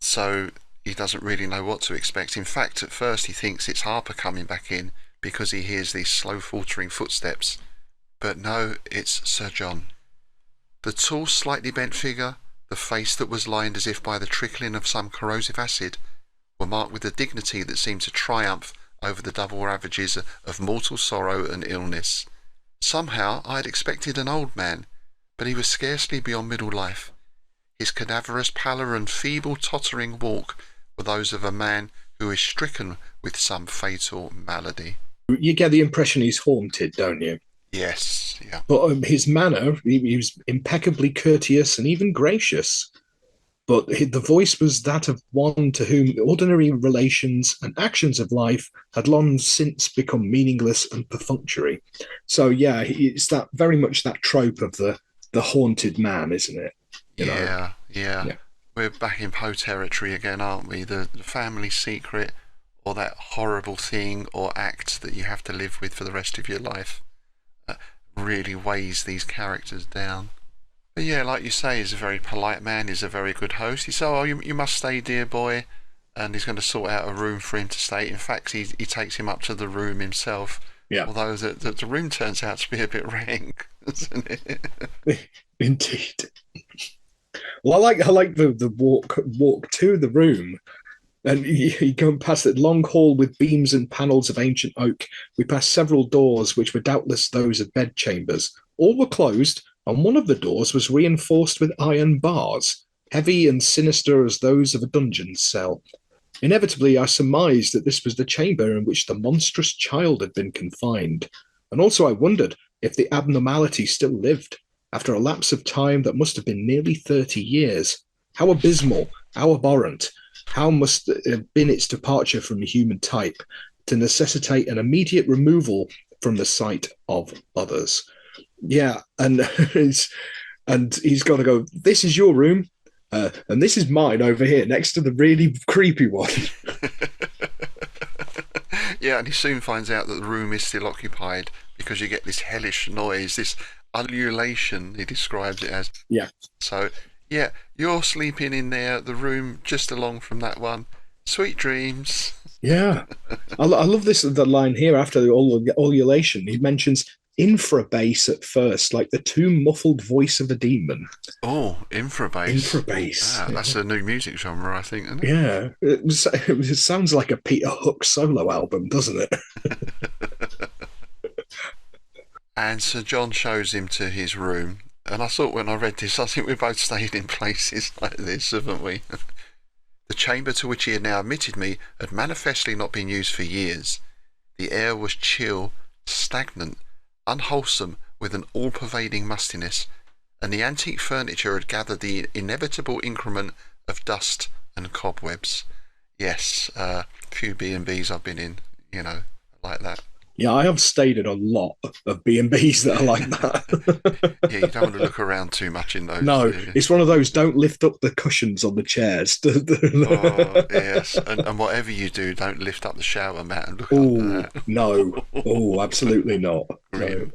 S3: so he doesn't really know what to expect. In fact, at first he thinks it's Harper coming back in because he hears these slow faltering footsteps, but no, it's Sir John. The tall, slightly bent figure, the face that was lined as if by the trickling of some corrosive acid, were marked with a dignity that seemed to triumph over the double ravages of mortal sorrow and illness. Somehow I had expected an old man, but he was scarcely beyond middle life. His cadaverous pallor and feeble tottering walk were those of a man who is stricken with some fatal malady.
S4: You get the impression he's haunted, don't you?
S3: Yes, yeah.
S4: But his manner, he was impeccably courteous and even gracious. But the voice was that of one to whom ordinary relations and actions of life had long since become meaningless and perfunctory. So, yeah, it's that very much that trope of the haunted man, isn't it? You know?
S3: Yeah. We're back in Poe territory again, aren't we? The family secret, or that horrible thing or act that you have to live with for the rest of your life really weighs these characters down. But yeah, like you say, he's a very polite man, he's a very good host. He says, oh, you must stay, dear boy, and he's going to sort out a room for him to stay. In fact, he takes him up to the room himself.
S4: Yeah.
S3: Although the room turns out to be a bit rank, doesn't it?
S4: Indeed. Well, I like the walk to the room, and you go past that long hall with beams and panels of ancient oak. We passed several doors, which were doubtless those of bedchambers. All were closed, and one of the doors was reinforced with iron bars, heavy and sinister as those of a dungeon cell. Inevitably, I surmised that this was the chamber in which the monstrous child had been confined, and also I wondered if the abnormality still lived, after a lapse of time that must have been nearly 30 years. How abysmal, how abhorrent, how must it have been its departure from the human type to necessitate an immediate removal from the sight of others. Yeah, and he's got to go, this is your room, and this is mine over here, next to the really creepy one.
S3: Yeah, and he soon finds out that the room is still occupied because you get this hellish noise, this ululation, he describes it as.
S4: Yeah.
S3: So, yeah, you're sleeping in there, the room just along from that one. Sweet dreams.
S4: Yeah. I love the line here after the ululation. He mentions infrabass at first, like the too muffled voice of a demon.
S3: Oh, infrabass.
S4: Infrabass.
S3: Ah, that's a new music genre, I think, isn't it?
S4: Yeah. It sounds like a Peter Hook solo album, doesn't it?
S3: And Sir John shows him to his room. And I thought when I read this, I think we both stayed in places like this, haven't we? The chamber to which he had now admitted me had manifestly not been used for years. The air was chill, stagnant, unwholesome, with an all-pervading mustiness, and the antique furniture had gathered the inevitable increment of dust and cobwebs. Yes, few B&Bs I've been in, like that.
S4: Yeah, I have stayed in a lot of B&Bs that are like that.
S3: Yeah, you don't want to look around too much in those.
S4: No, it's one of those, don't lift up the cushions on the chairs.
S3: Oh, yes, and whatever you do, don't lift up the shower mat and look under that.
S4: No. Oh, absolutely not. No.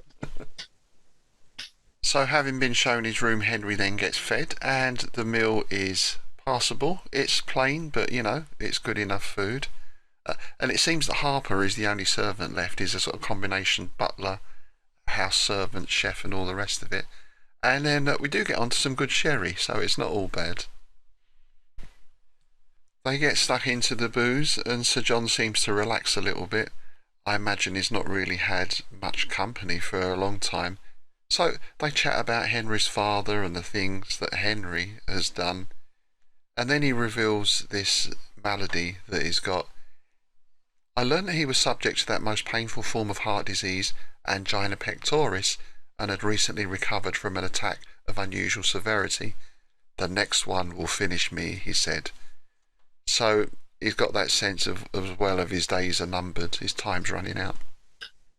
S3: So having been shown his room, Henry then gets fed, and the meal is passable. It's plain, but, it's good enough food. And it seems that Harper is the only servant left. He's a sort of combination butler, house servant, chef, and all the rest of it. And then we do get onto some good sherry, so it's not all bad. They get stuck into the booze, and Sir John seems to relax a little bit. I imagine he's not really had much company for a long time. So they chat about Henry's father and the things that Henry has done. And then he reveals this malady that he's got. I learned that he was subject to that most painful form of heart disease, angina pectoris, and had recently recovered from an attack of unusual severity. The next one will finish me, he said. So he's got that sense of, as well, of his days are numbered, his time's running out.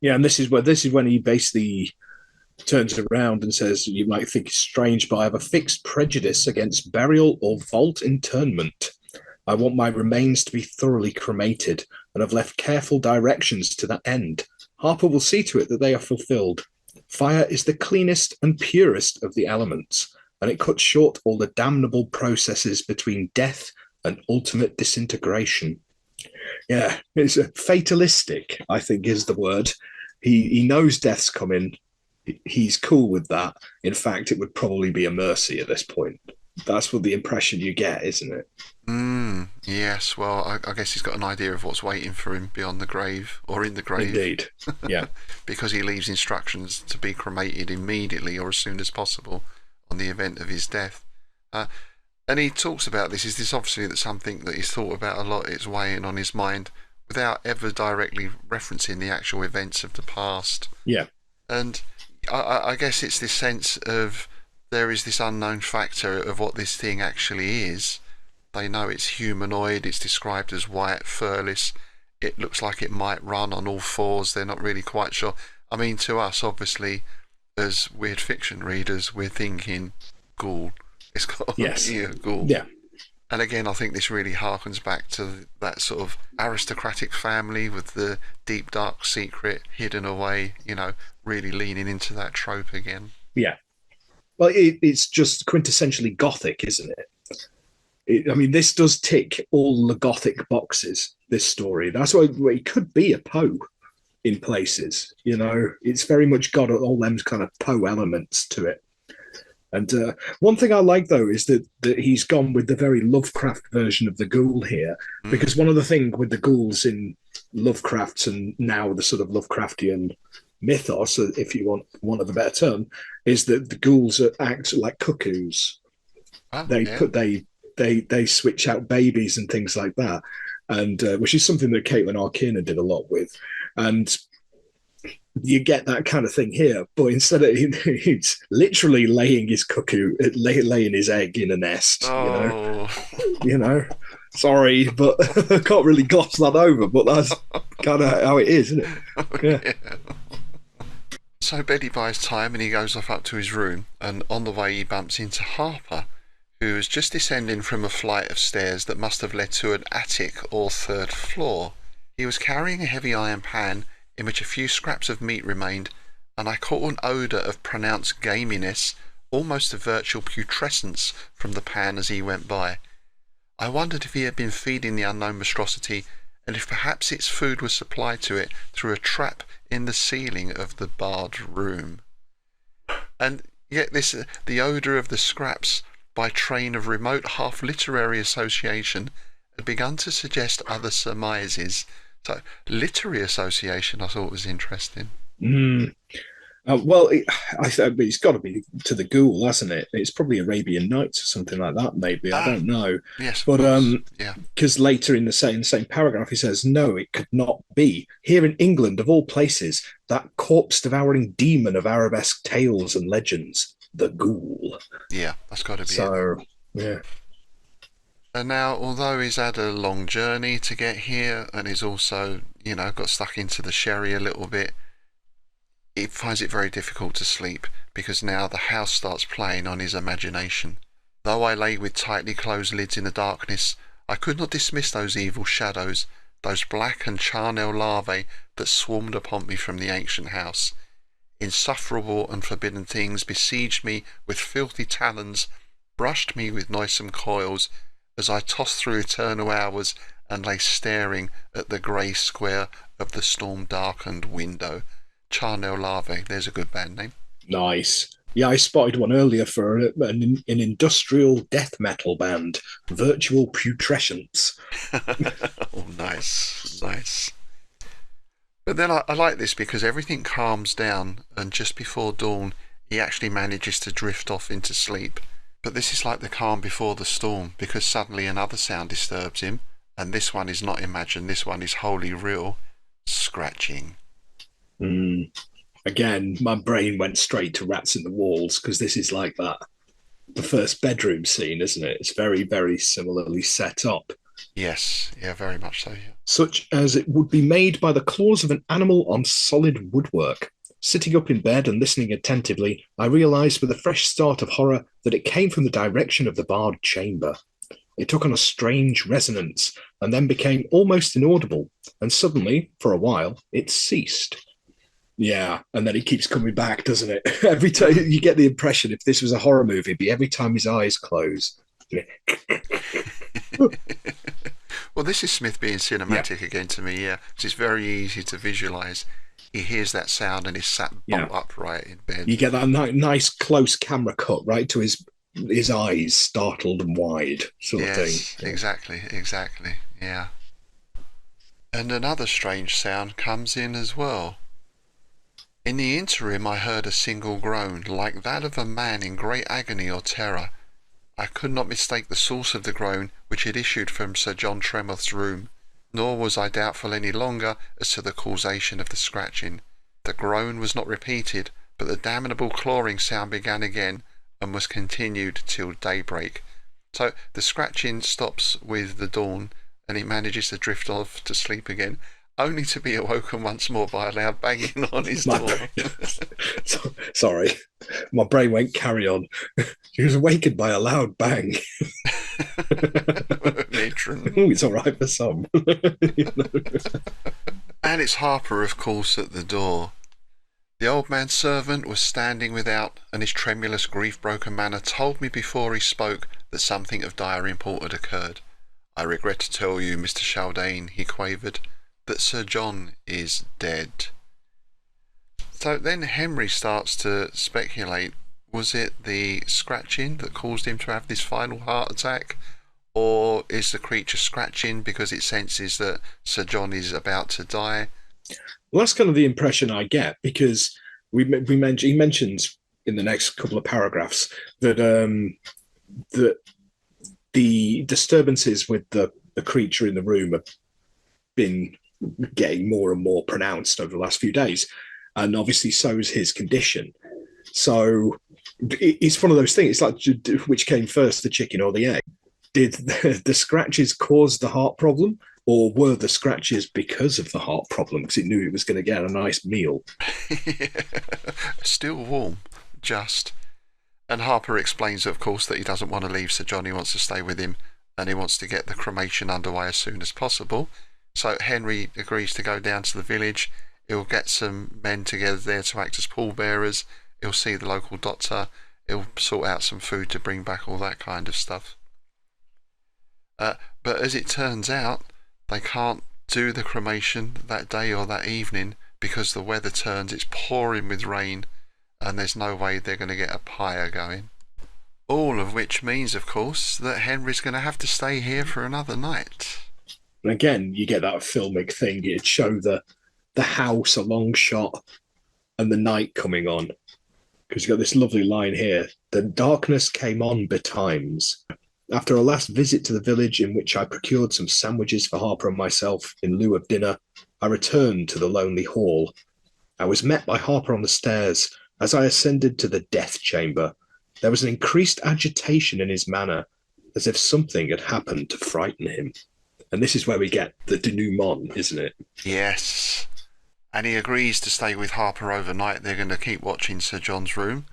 S3: Yeah,
S4: and this is when he basically turns around and says, you might think it's strange, but I have a fixed prejudice against burial or vault interment. I want my remains to be thoroughly cremated, and have left careful directions to that end. Harper will see to it that they are fulfilled. Fire is the cleanest and purest of the elements, and it cuts short all the damnable processes between death and ultimate disintegration. Yeah, it's fatalistic, I think is the word. He knows death's coming. He's cool with that. In fact, it would probably be a mercy at this point. That's what the impression you get, isn't it?
S3: Yes, well, I guess he's got an idea of what's waiting for him beyond the grave, or in the grave.
S4: Indeed, yeah.
S3: Because he leaves instructions to be cremated immediately or as soon as possible on the event of his death. And he talks about this. Is this obviously that's something that he's thought about a lot, it's weighing on his mind, without ever directly referencing the actual events of the past.
S4: Yeah.
S3: And I guess it's this sense of there is this unknown factor of what this thing actually is. They know it's humanoid, it's described as white, furless, it looks like it might run on all fours, they're not really quite sure. I mean, to us, obviously, as weird fiction readers, we're thinking ghoul. It's got
S4: yes.
S3: a ghoul.
S4: Yeah.
S3: And again, I think this really harkens back to that sort of aristocratic family with the deep, dark secret hidden away, really leaning into that trope again.
S4: Yeah. Well, it's just quintessentially Gothic, isn't it? I mean, this does tick all the Gothic boxes, this story. That's why it could be a Poe in places. It's very much got all them kind of Poe elements to it. And one thing I like, though, is that he's gone with the very Lovecraft version of the ghoul here, because one of the things with the ghouls in Lovecraft's and now the sort of Lovecraftian mythos, if you want of a better term, is that the ghouls act like cuckoos. They switch out babies and things like that, and which is something that Caitlin Arkina did a lot with, and you get that kind of thing here, but instead of it's literally laying his cuckoo, laying his egg in a nest. Sorry, but I can't really gloss that over. But that's kind of how it is, isn't it? Yeah.
S3: So Betty buys time and he goes off up to his room, and on the way he bumps into Harper, who is just descending from a flight of stairs that must have led to an attic or third floor. He was carrying a heavy iron pan in which a few scraps of meat remained, and I caught an odour of pronounced gaminess, almost a virtual putrescence, from the pan as he went by. I wondered if he had been feeding the unknown monstrosity, and if perhaps its food was supplied to it through a trap in the ceiling of the barred room. And yet the odour of the scraps, by train of remote half-literary association, had begun to suggest other surmises. So, literary association, I thought was interesting.
S4: Well, it's got to be to the ghoul, hasn't it? It's probably Arabian Nights or something like that, maybe. I don't know.
S3: Yes,
S4: but
S3: yeah.
S4: Because later in the same paragraph, he says, "No, it could not be. Here in England, of all places, that corpse-devouring demon of arabesque tales and legends, the ghoul."
S3: Yeah, that's got to be it.
S4: So, yeah.
S3: And now, although he's had a long journey to get here, and he's also, got stuck into the sherry a little bit, he finds it very difficult to sleep, because now the house starts playing on his imagination. Though I lay with tightly closed lids in the darkness, I could not dismiss those evil shadows, those black and charnel larvae that swarmed upon me from the ancient house. Insufferable and forbidden things besieged me with filthy talons, brushed me with noisome coils, as I tossed through eternal hours and lay staring at the grey square of the storm-darkened window. Charnel Larvae, there's a good band name.
S4: Nice. Yeah, I spotted one earlier for an industrial death metal band, Virtual Putrescence.
S3: Oh, nice. But then I like this because everything calms down, and just before dawn, he actually manages to drift off into sleep. But this is like the calm before the storm, because suddenly another sound disturbs him, and this one is not imagined, this one is wholly real. Scratching.
S4: Again, my brain went straight to Rats in the Walls, because this is like that. The first bedroom scene, isn't it? It's very, very similarly set up.
S3: Yes, yeah, very much so, yeah.
S4: Such as it would be made by the claws of an animal on solid woodwork. Sitting up in bed and listening attentively, I realised with a fresh start of horror that it came from the direction of the barred chamber. It took on a strange resonance, and then became almost inaudible, and suddenly, for a while, it ceased. Yeah, and then it keeps coming back, doesn't it? Every time you get the impression, if this was a horror movie, it'd be every time his eyes close.
S3: Well, this is Smith being cinematic again to me, yeah. Because it's very easy to visualise. He hears that sound and he's sat bolt upright in bed.
S4: You get that nice close camera cut right to his eyes, startled and wide, sort of thing.
S3: Exactly, yeah. And another strange sound comes in as well. In the interim, I heard a single groan, like that of a man in great agony or terror. I could not mistake the source of the groan which had issued from Sir John Tremoth's room, nor was I doubtful any longer as to the causation of the scratching. The groan was not repeated, but the damnable clawing sound began again, and was continued till daybreak. So the scratching stops with the dawn, and it manages to drift off to sleep again. only to be awoken once more by a loud banging on his door.
S4: Sorry, my brain went carry on. She was awakened by a loud bang. It's all right for some.
S3: And it's Harper, of course, at the door. The old man's servant was standing without, and his tremulous, grief-broken manner told me before he spoke that something of dire import had occurred. "I regret to tell you, Mr. Chaldane," he quavered, "that Sir John is dead." So then Henry starts to speculate, was it the scratching that caused him to have this final heart attack? Or is the creature scratching because it senses that Sir John is about to die?
S4: Well, that's kind of the impression I get, because he mentions in the next couple of paragraphs that that the disturbances with the creature in the room have been getting more and more pronounced over the last few days, and obviously so is his condition. So it's one of those things. It's like, which came first, the chicken or the egg? Did the scratches cause the heart problem, or were the scratches because of the heart problem, because it knew it was going to get a nice meal?
S3: Still warm, just. And Harper explains, of course, that he doesn't want to leave Sir John. He wants to stay with him, and he wants to get the cremation underway as soon as possible. So Henry agrees to go down to the village. He'll get some men together there to act as pallbearers. He'll see the local doctor. He'll sort out some food to bring back, all that kind of stuff. But as it turns out, they can't do the cremation that day or that evening because the weather turns, it's pouring with rain, and there's no way they're going to get a pyre going. All of which means, of course, that Henry's going to have to stay here for another night.
S4: And again, you get that filmic thing. It'd show the house, a long shot, and the night coming on. Because you've got this lovely line here. "The darkness came on betimes. After a last visit to the village, in which I procured some sandwiches for Harper and myself in lieu of dinner, I returned to the lonely hall. I was met by Harper on the stairs. As I ascended to the death chamber, there was an increased agitation in his manner, as if something had happened to frighten him." And this is where we get the denouement, isn't it?
S3: Yes. And he agrees to stay with Harper overnight. They're going to keep watching Sir John's room.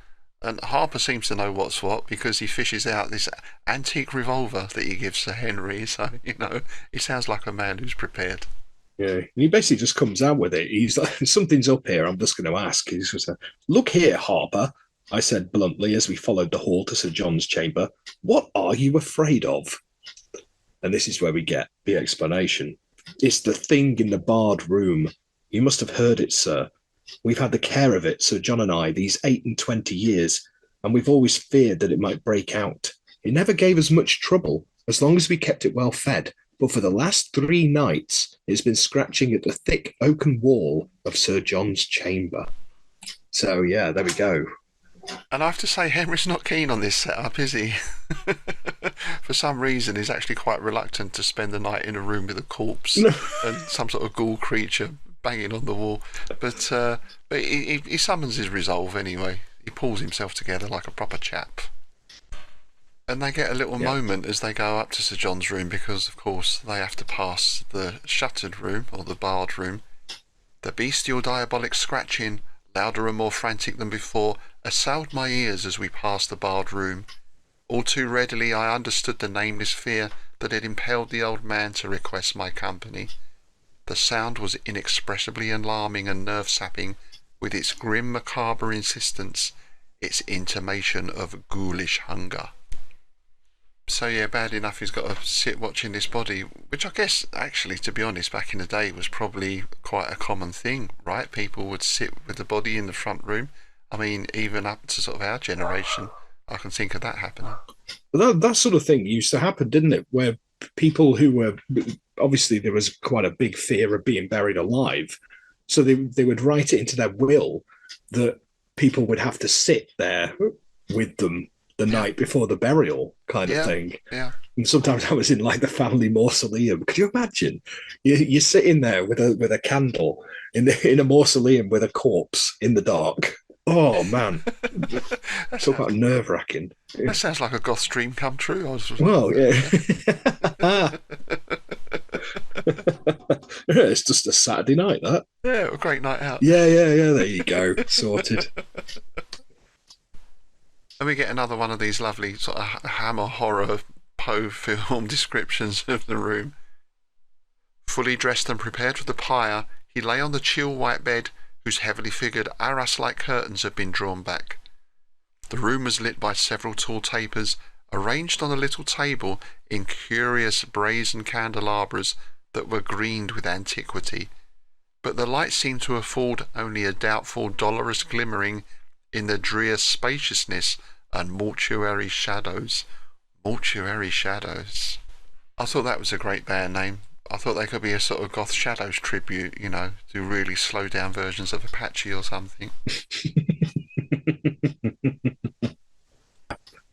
S3: And Harper seems to know what's what, because he fishes out this antique revolver that he gives Sir Henry. So, he sounds like a man who's prepared.
S4: Yeah, and he basically just comes out with it. He's like, "Something's up here, I'm just going to ask." He's just like, "Look here, Harper," I said bluntly as we followed the hall to Sir John's chamber. "What are you afraid of?" And this is where we get the explanation. "It's the thing in the barred room. You must have heard it, sir. We've had the care of it, Sir John and I, these 28 years, and we've always feared that it might break out. It never gave us much trouble, as long as we kept it well fed, but for the last 3 nights, it's been scratching at the thick oaken wall of Sir John's chamber." So, yeah, there we go.
S3: And I have to say, Henry's not keen on this setup, is he? For some reason, he's actually quite reluctant to spend the night in a room with a corpse and some sort of ghoul creature banging on the wall. But he summons his resolve anyway. He pulls himself together like a proper chap. And they get a little moment as they go up to Sir John's room, because, of course, they have to pass the shuttered room, or the barred room. The bestial diabolic scratching, louder and more frantic than before, assailed my ears as we passed the barred room. All too readily I understood the nameless fear that had impelled the old man to request my company. The sound was inexpressibly alarming and nerve-sapping, with its grim macabre insistence, its intimation of ghoulish hunger. So yeah, bad enough he's got to sit watching this body, which I guess, actually, to be honest, back in the day was probably quite a common thing, right? People would sit with the body in the front room. I mean, even up to sort of our generation, I can think of that happening.
S4: Well, that sort of thing used to happen, didn't it? Where people who were, obviously there was quite a big fear of being buried alive, so they would write it into their will that people would have to sit there with them the night before the burial, kind of thing.
S3: Yeah.
S4: And sometimes I was in like the family mausoleum. Could you imagine? You're sitting there with a candle in a mausoleum with a corpse in the dark. Oh man, talk about nerve-wracking.
S3: That sounds like a goth dream come true.
S4: Well, yeah. It's just a Saturday night, that.
S3: Yeah, a great night out.
S4: Yeah. There you go. Sorted.
S3: And we get another one of these lovely sort of Hammer horror Poe film descriptions of the room. Fully dressed and prepared for the pyre, he lay on the chill white bed, whose heavily figured arras-like curtains had been drawn back. The room was lit by several tall tapers, arranged on a little table in curious brazen candelabras that were greened with antiquity, but the light seemed to afford only a doubtful dolorous glimmering in the drear spaciousness and mortuary shadows. Mortuary Shadows. I thought that was a great band name. I thought they could be a sort of Goth Shadows tribute, you know, do really slow down versions of Apache or something.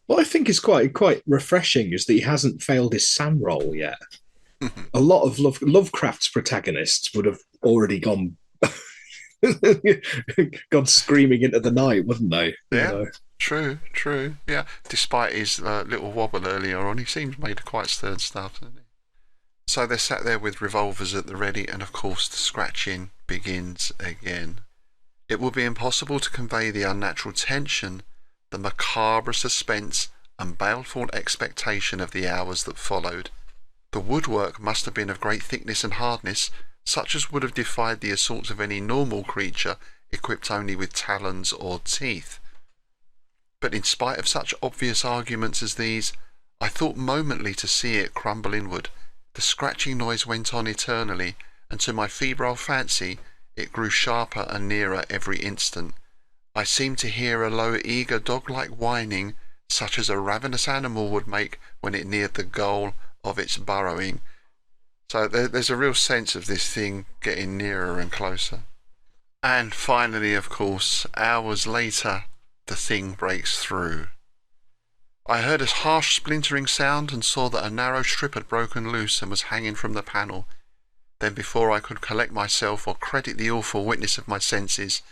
S4: What I think is quite refreshing is that he hasn't failed his Sam role yet. A lot of Lovecraft's protagonists would have already gone screaming into the night, wouldn't they?
S3: Yeah,
S4: you know?
S3: True. Yeah, despite his little wobble earlier on, he seems made of quite stern stuff, doesn't he? So they're sat there with revolvers at the ready, and of course the scratching begins again. It would be impossible to convey the unnatural tension, the macabre suspense and baleful expectation of the hours that followed. The woodwork must have been of great thickness and hardness, such as would have defied the assaults of any normal creature equipped only with talons or teeth. But in spite of such obvious arguments as these, I thought momently to see it crumble inward. The scratching noise went on eternally, and to my febrile fancy it grew sharper and nearer every instant. I seemed to hear a low, eager, dog-like whining, such as a ravenous animal would make when it neared the goal of its burrowing. So there's a real sense of this thing getting nearer and closer. And finally, of course, hours later, the thing breaks through. I heard a harsh splintering sound and saw that a narrow strip had broken loose and was hanging from the panel. Then, before I could collect myself or credit the awful witness of my senses,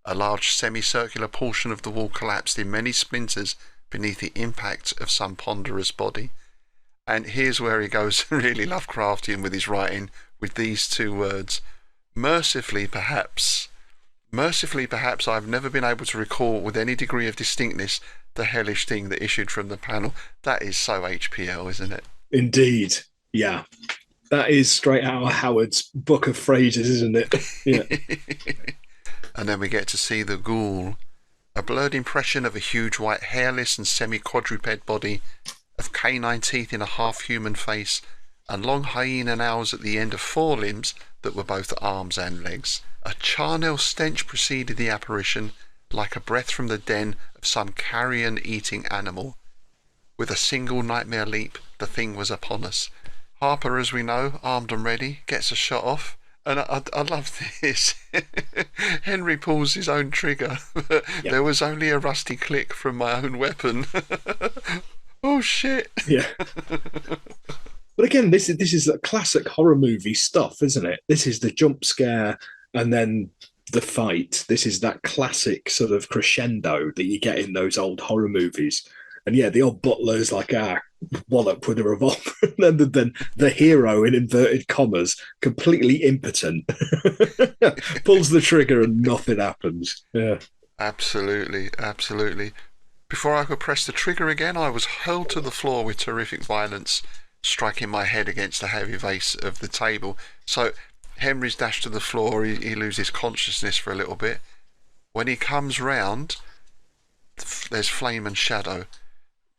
S3: a large semicircular portion of the wall collapsed in many splinters beneath the impact of some ponderous body. And here's where he goes really Lovecraftian with his writing, with these two words: mercifully perhaps I've never been able to recall with any degree of distinctness the hellish thing that issued from the panel. That is so HPL, isn't it?
S4: Indeed. Yeah. That is straight out of Howard's book of phrases, isn't it? Yeah.
S3: And then we get to see the ghoul, a blurred impression of a huge white hairless and semi-quadruped body, of canine teeth in a half-human face, and long hyena nails at the end of four limbs that were both arms and legs. A charnel stench preceded the apparition, like a breath from the den of some carrion-eating animal. With a single nightmare leap, the thing was upon us. Harper, as we know, armed and ready, gets a shot off. And I love this. Henry pulls his own trigger. Yep. There was only a rusty click from my own weapon. Oh, shit.
S4: Yeah. But again, this is a classic horror movie stuff, isn't it? This is the jump scare and then the fight. This is that classic sort of crescendo that you get in those old horror movies. And yeah, the old butler's like, wallop with a revolver. And then the hero, in inverted commas, completely impotent, pulls the trigger and nothing happens. Yeah.
S3: Absolutely. Before I could press the trigger again, I was hurled to the floor with terrific violence, striking my head against the heavy vase of the table. So Henry's dashed to the floor. He loses consciousness for a little bit. When he comes round, there's flame and shadow.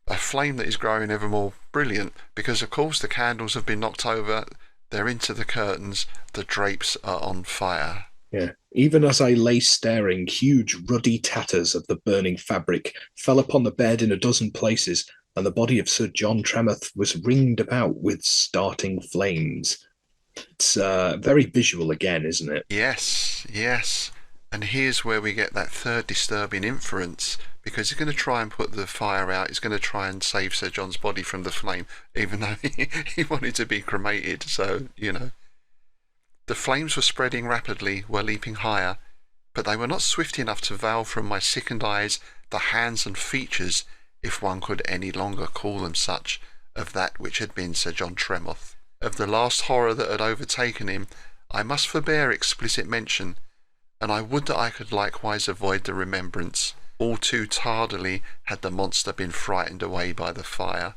S3: A flame that is growing ever more brilliant because, of course, the candles have been knocked over. They're into the curtains. The drapes are on fire.
S4: Yeah. Even as I lay staring, huge ruddy tatters of the burning fabric fell upon the bed in a dozen places, and the body of Sir John Tremoth was ringed about with starting flames. It's very visual again, isn't it?
S3: Yes. And here's where we get that third disturbing inference, because he's going to try and put the fire out. He's going to try and save Sir John's body from the flame, even though he wanted to be cremated. So, you know. The flames were spreading rapidly, were leaping higher, but they were not swift enough to veil from my sickened eyes the hands and features, if one could any longer call them such, of that which had been Sir John Tremoth. Of the last horror that had overtaken him, I must forbear explicit mention, and I would that I could likewise avoid the remembrance. All too tardily had the monster been frightened away by the fire.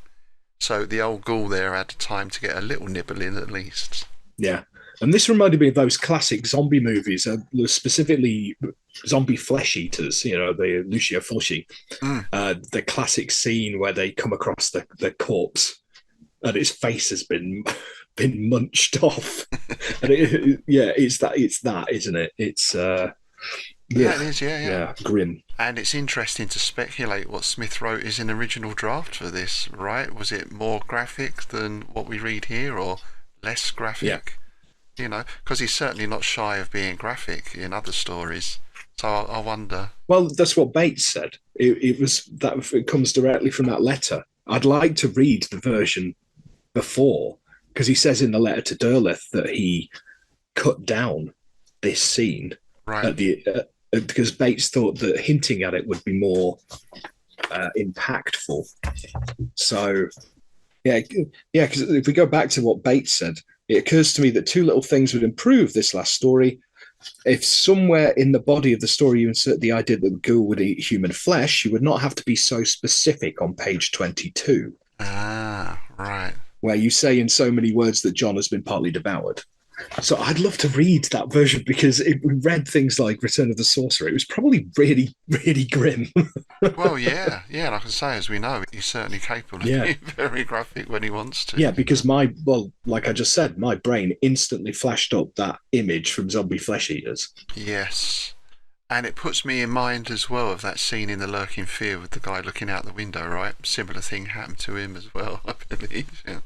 S3: So the old ghoul there had time to get a little nibble in at least.
S4: Yeah. And this reminded me of those classic zombie movies, specifically zombie flesh eaters, the Lucio Fulci. The classic scene where they come across the corpse and its face has been munched off. And it's that, isn't it? It's
S3: it is, yeah.
S4: Grim.
S3: And it's interesting to speculate what Smith wrote is an original draft for this, right? Was it more graphic than what we read here, or less graphic? Yeah. Because he's certainly not shy of being graphic in other stories. So I wonder.
S4: Well, that's what Bates said. It comes directly from that letter. I'd like to read the version before, because he says in the letter to Derleth that he cut down this scene at the because Bates thought that hinting at it would be more impactful. So, because if we go back to what Bates said, it occurs to me that two little things would improve this last story. If somewhere in the body of the story you insert the idea that the ghoul would eat human flesh, you would not have to be so specific on page 22.
S3: Ah, right.
S4: Where you say in so many words that John has been partly devoured. So I'd love to read that version, because we read things like Return of the Sorcerer. It was probably really, really grim.
S3: Well, yeah. Like I say, as we know, he's certainly capable of being very graphic when he wants to.
S4: Yeah, because like I just said, my brain instantly flashed up that image from Zombie Flesh Eaters.
S3: Yes. And it puts me in mind as well of that scene in The Lurking Fear with the guy looking out the window, right? Similar thing happened to him as well, I believe. Yeah.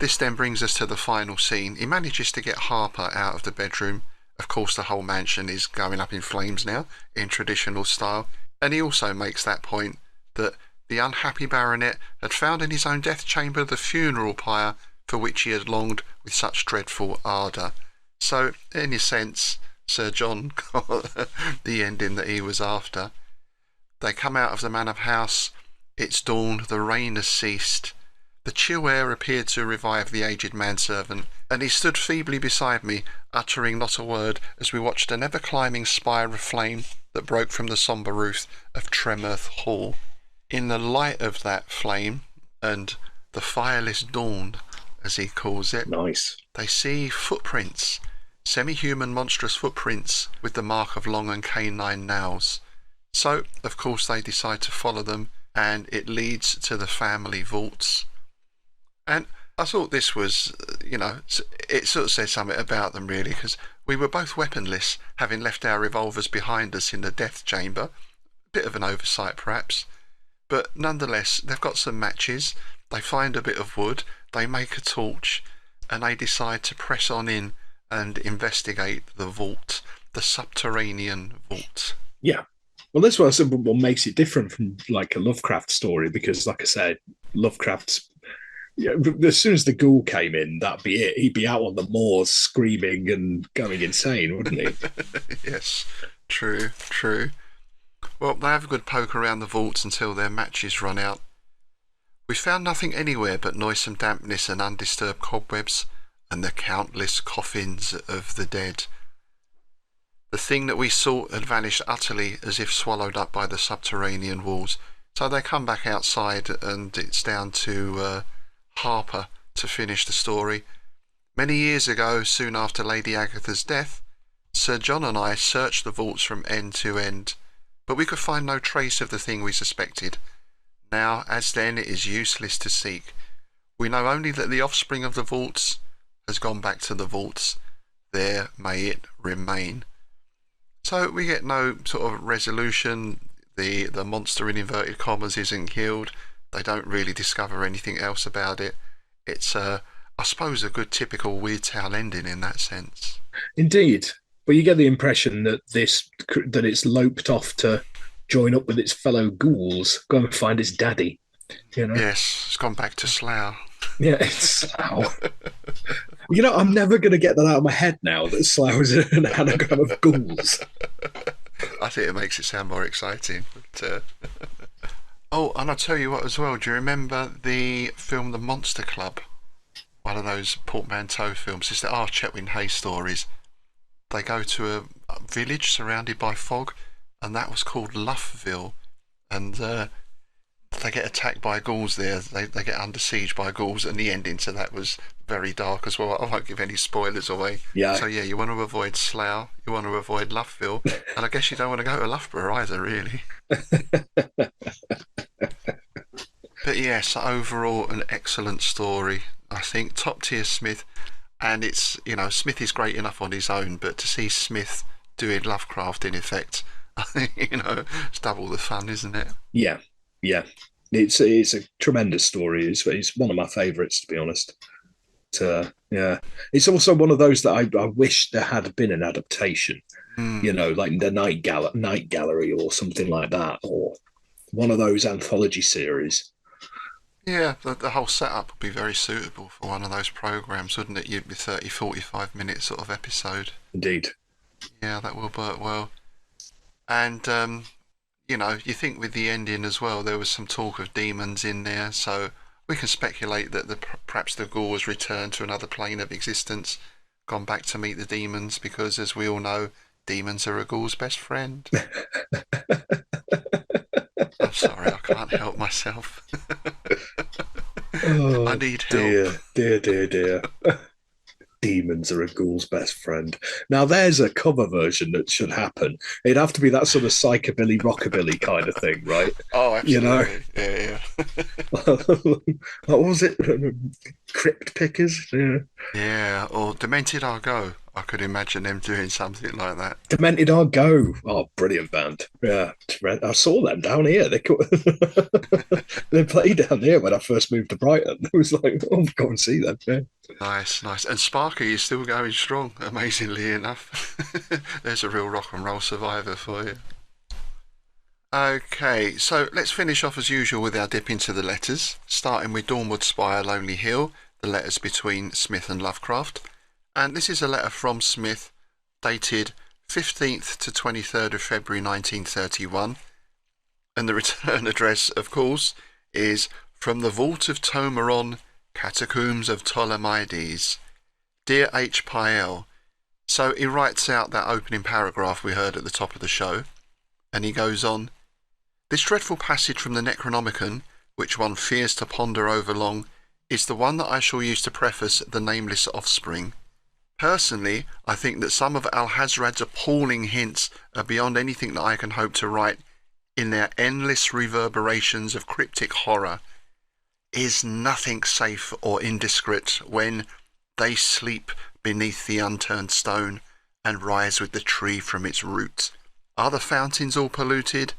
S3: This then brings us to the final scene. He manages to get Harper out of the bedroom. Of course, the whole mansion is going up in flames now, in traditional style. And he also makes that point that the unhappy baronet had found in his own death chamber the funeral pyre for which he had longed with such dreadful ardour. So, in a sense, Sir John got the ending that he was after. They come out of the manor house. It's dawn. The rain has ceased. The chill air appeared to revive the aged manservant, and he stood feebly beside me, uttering not a word, as we watched an ever-climbing spire of flame that broke from the sombre roof of Tremoth Hall. In the light of that flame, and the fireless dawn, as he calls it,
S4: nice.
S3: They see footprints, semi-human monstrous footprints with the mark of long and canine nails. So, of course, they decide to follow them, and it leads to the family vaults. And I thought this was, it sort of said something about them, really, because we were both weaponless, having left our revolvers behind us in the death chamber. Bit of an oversight, perhaps. But nonetheless, they've got some matches, they find a bit of wood, they make a torch, and they decide to press on in and investigate the vault, the subterranean vault.
S4: Yeah. Well, that's what makes it different from, like, a Lovecraft story, because, like I said, Lovecraft's... Yeah, as soon as the ghoul came in, that'd be it. He'd be out on the moors screaming and going insane, wouldn't he?
S3: Yes, true. Well, they have a good poke around the vaults until their matches run out. We found nothing anywhere but noisome dampness and undisturbed cobwebs and the countless coffins of the dead. The thing that we sought had vanished utterly, as if swallowed up by the subterranean walls. So they come back outside, and it's down to Harper to finish the story. Many years ago, soon after Lady Agatha's death, Sir John and I searched the vaults from end to end, but we could find no trace of the thing we suspected. Now, as then, it is useless to seek. We know only that the offspring of the vaults has gone back to the vaults. There may it remain. So we get no sort of resolution. The monster in inverted commas isn't killed. They don't really discover anything else about it. It's, I suppose, a good typical Weird Tale ending in that sense.
S4: Indeed. But you get the impression that it's loped off to join up with its fellow ghouls, go and find its daddy.
S3: Yes, it's gone back to Slough.
S4: Yeah, it's Slough. I'm never going to get that out of my head now, that Slough is an anagram of ghouls.
S3: I think it makes it sound more exciting. But, Oh, and I'll tell you what as well. Do you remember the film The Monster Club? one of those portmanteau films. It's the R. Chetwynd Hay stories. They go to a village surrounded by fog, and that was called Loughville. And they get attacked by ghouls there. They get under siege by ghouls, and the ending to that was very dark as well. I won't give any spoilers away.
S4: Yeah.
S3: So yeah, you want to avoid Slough, you want to avoid Loughville, and I guess you don't want to go to Loughborough either, really. But yes, overall an excellent story. I think top tier Smith, and it's, you know, Smith is great enough on his own, but to see Smith doing Lovecraft in effect, I think, you know, it's double the fun, isn't it?
S4: Yeah. It's a tremendous story. It's one of my favourites, to be honest. Yeah, it's also one of those that I wish there had been an adaptation. You know, like the Night Gallery or something like that, or one of those anthology series.
S3: Yeah, the whole setup would be very suitable for one of those programs, wouldn't it? You'd be 30, 45 minute sort of episode.
S4: Indeed.
S3: Yeah, that will work well. And, you know, you think with the ending as well, there was some talk of demons in there, so we can speculate that perhaps the ghoul has returned to another plane of existence, gone back to meet the demons, because as we all know, demons are a ghoul's best friend. I'm sorry, I can't help myself.
S4: Oh,
S3: I need help.
S4: Dear. Demons are a ghoul's best friend. Now, there's a cover version that should happen. It'd have to be that sort of psychobilly, rockabilly kind of thing, right?
S3: Oh, absolutely.
S4: You know?
S3: Yeah.
S4: What was it? Crypt Pickers? Yeah.
S3: Yeah, or Demented Argo. I could imagine them doing something like that.
S4: Demented Argo. Oh, brilliant band. Yeah, I saw them down here. They played down here when I first moved to Brighton. It was like, oh, go and see them. Yeah.
S3: Nice. And Sparky is still going strong, amazingly enough. There's a real rock and roll survivor for you. Okay, so let's finish off as usual with our dip into the letters, starting with Dawnwood Spire, Lonely Hill, the letters between Smith and Lovecraft. And this is a letter from Smith, dated 15th to 23rd of February 1931. And the return address, of course, is from the Vault of Tomeron, Catacombs of Ptolemaides. Dear H. Piel. So he writes out that opening paragraph we heard at the top of the show, and he goes on, this dreadful passage from the Necronomicon, which one fears to ponder over long, is the one that I shall use to preface the Nameless Offspring. Personally, I think that some of Alhazrad's appalling hints are beyond anything that I can hope to write in their endless reverberations of cryptic horror. Is nothing safe or indiscreet when they sleep beneath the unturned stone and rise with the tree from its roots? Are the fountains all polluted?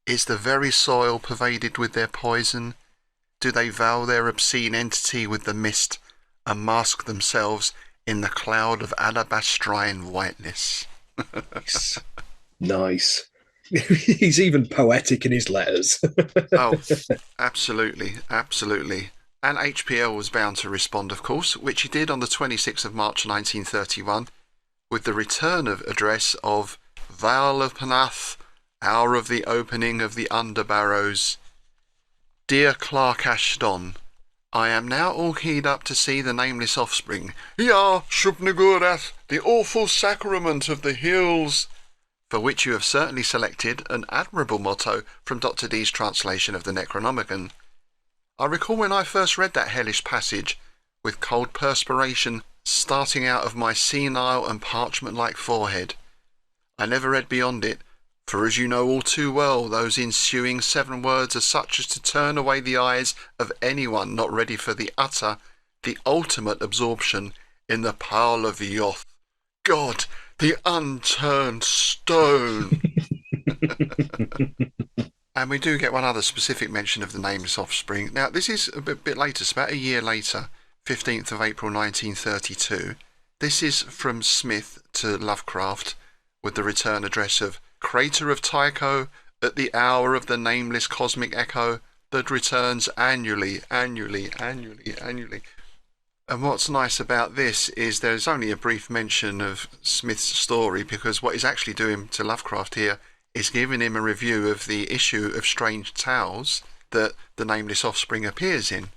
S3: Is the very soil pervaded with their poison? Do they veil their obscene entity with the mist and mask themselves in the cloud of alabastrine whiteness?
S4: Nice. He's even poetic in his letters.
S3: Oh, absolutely. And HPL was bound to respond, of course, which he did on the 26th of March 1931, with the return of address of Vale of Panath, hour of the opening of the underbarrows. Dear Clark Ashton, I am now all keyed up to see the Nameless Offspring. Ya Shubnagurath, the awful sacrament of the hills, for which you have certainly selected an admirable motto from Dr. D's translation of the Necronomicon. I recall when I first read that hellish passage, with cold perspiration starting out of my senile and parchment-like forehead. I never read beyond it, for as you know all too well, those ensuing 7 words are such as to turn away the eyes of anyone not ready for the utter, the ultimate absorption in the power of Yoth. God, the unturned stone! And we do get one other specific mention of the Nameless Offspring. Now, this is a bit later, it's about a year later, 15th of April 1932. This is from Smith to Lovecraft, with the return address of Crater of Tycho, at the hour of the nameless cosmic echo that returns annually. And what's nice about this is there's only a brief mention of Smith's story, because what he's actually doing to Lovecraft here is giving him a review of the issue of Strange Tales that the Nameless Offspring appears in.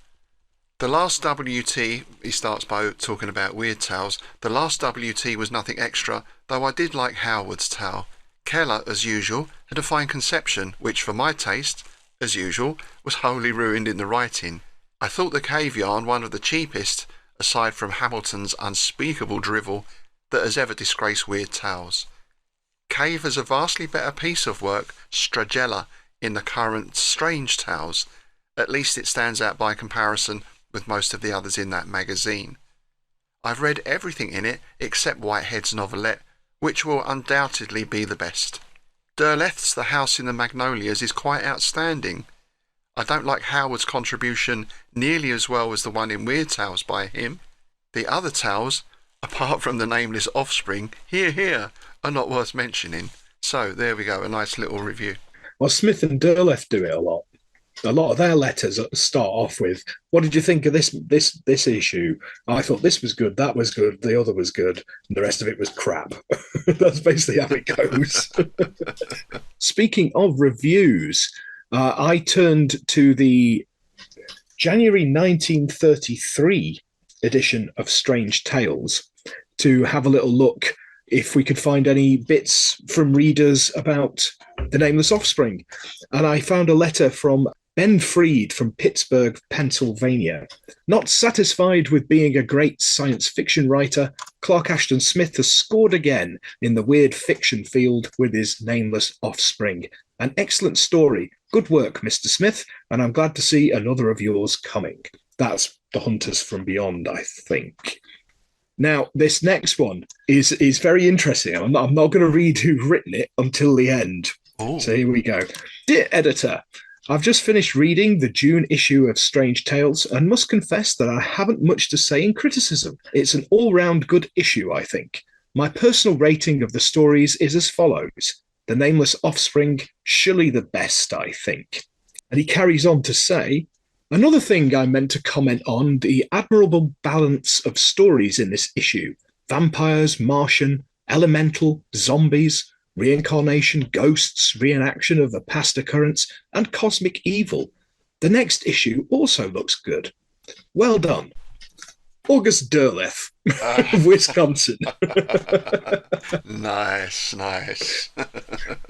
S3: The last WT, he starts by talking about weird tales. The last WT was nothing extra, though I did like Howard's tale. Keller, as usual, had a fine conception, which for my taste, as usual, was wholly ruined in the writing. I thought the cave yarn one of the cheapest, aside from Hamilton's unspeakable drivel, that has ever disgraced weird tales. Cave has a vastly better piece of work, Stragella, in the current Strange Tales. At least it stands out by comparison with most of the others in that magazine. I've read everything in it except Whitehead's novelette, which will undoubtedly be the best. Derleth's The House in the Magnolias is quite outstanding. I don't like Howard's contribution nearly as well as the one in Weird Tales by him. The other tales, apart from the Nameless Offspring, here, are not worth mentioning. So there we go, a nice little review.
S4: Well, Smith and Derleth do it a lot. A lot of their letters start off with, "What did you think of this issue? I thought this was good, that was good, the other was good, and the rest of it was crap." That's basically how it goes. Speaking of reviews, I turned to the January 1933 edition of Strange Tales to have a little look if we could find any bits from readers about the Nameless Offspring. And I found a letter from Ben Freed from Pittsburgh, Pennsylvania. Not satisfied with being a great science fiction writer, Clark Ashton Smith has scored again in the weird fiction field with his Nameless Offspring. An excellent story. Good work, Mr. Smith, and I'm glad to see another of yours coming. That's The Hunters from Beyond, I think. Now, this next one is very interesting. I'm not going to read who's written it until the end.
S3: Ooh.
S4: So here we go. Dear editor, I've just finished reading the June issue of Strange Tales and must confess that I haven't much to say in criticism. It's an all-round good issue, I think. My personal rating of the stories is as follows. The Nameless Offspring, surely the best, I think. And he carries on to say, another thing I meant to comment on, the admirable balance of stories in this issue. Vampires, Martian, elemental, zombies, reincarnation, ghosts, reenaction of a past occurrence, and cosmic evil. The next issue also looks good. Well done. August Derleth, Wisconsin.
S3: Nice.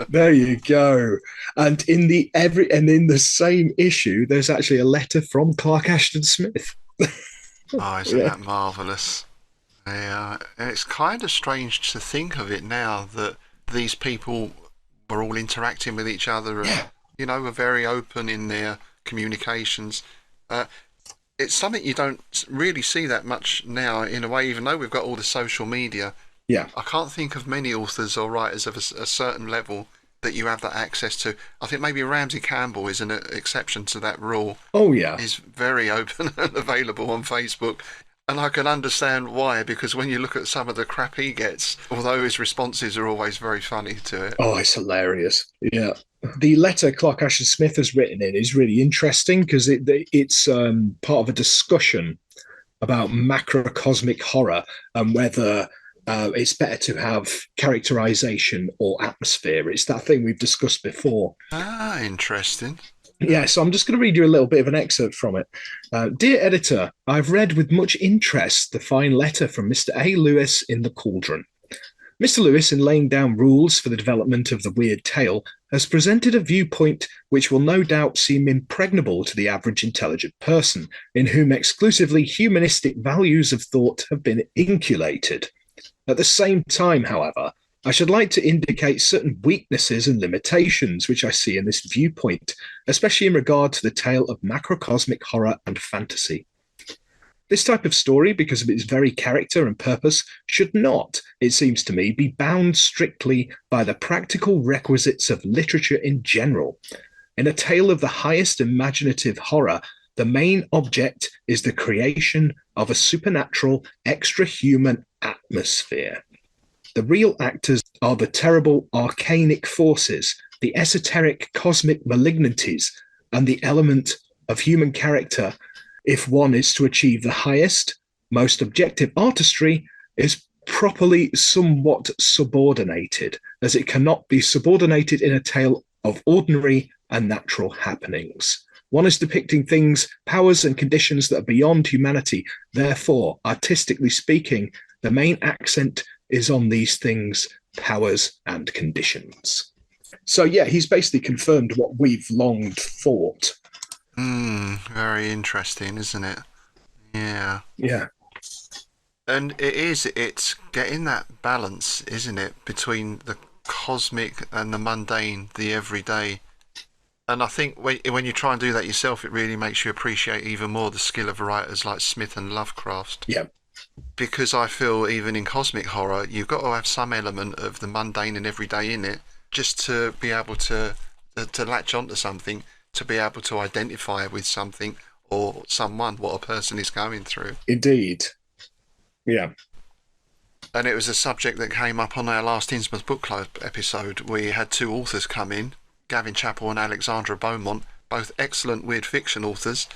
S4: There you go. And in the same issue, there's actually a letter from Clark Ashton Smith.
S3: Oh, isn't that marvellous? Yeah, it's kind of strange to think of it now that these people were all interacting with each other and, were very open in their communications. It's something you don't really see that much now in a way, even though we've got all the social media.
S4: Yeah.
S3: I can't think of many authors or writers of a certain level that you have that access to. I think maybe Ramsey Campbell is an exception to that rule.
S4: Oh, yeah.
S3: He's very open and available on Facebook. And I can understand why, because when you look at some of the crap he gets, although his responses are always very funny to it.
S4: Oh, it's hilarious. Yeah. The letter Clark Ashton Smith has written in is really interesting because it's part of a discussion about macrocosmic horror and whether it's better to have characterization or atmosphere. It's that thing we've discussed before.
S3: Ah, interesting.
S4: Yeah, so I'm just going to read you a little bit of an excerpt from it. Dear editor, I've read with much interest the fine letter from Mr. A. Lewis in The Cauldron. Mr. Lewis, in laying down rules for the development of the weird tale, has presented a viewpoint which will no doubt seem impregnable to the average intelligent person, in whom exclusively humanistic values of thought have been inculcated. At the same time, however, I should like to indicate certain weaknesses and limitations which I see in this viewpoint, especially in regard to the tale of macrocosmic horror and fantasy. This type of story, because of its very character and purpose, should not, it seems to me, be bound strictly by the practical requisites of literature in general. In a tale of the highest imaginative horror, the main object is the creation of a supernatural, extra-human atmosphere. The real actors are the terrible arcanic forces, the esoteric cosmic malignancies, and the element of human character. If one is to achieve the highest, most objective artistry, is properly somewhat subordinated, as it cannot be subordinated in a tale of ordinary and natural happenings. One is depicting things, powers and conditions that are beyond humanity. Therefore, artistically speaking, the main accent is on these things, powers and conditions. So yeah, he's basically confirmed what we've long thought.
S3: Very interesting, isn't it? Yeah.
S4: Yeah.
S3: And it's getting that balance, isn't it, between the cosmic and the mundane, the everyday. And I think when you try and do that yourself, it really makes you appreciate even more the skill of writers like Smith and Lovecraft.
S4: Yeah.
S3: Because I feel even in cosmic horror, you've got to have some element of the mundane and everyday in it, just to be able to latch onto something, to be able to identify with something or someone, what a person is going through.
S4: Indeed. Yeah.
S3: And it was a subject that came up on our last Innsmouth Book Club episode. We had two authors come in, Gavin Chappell and Alexandra Beaumont, both excellent weird fiction authors.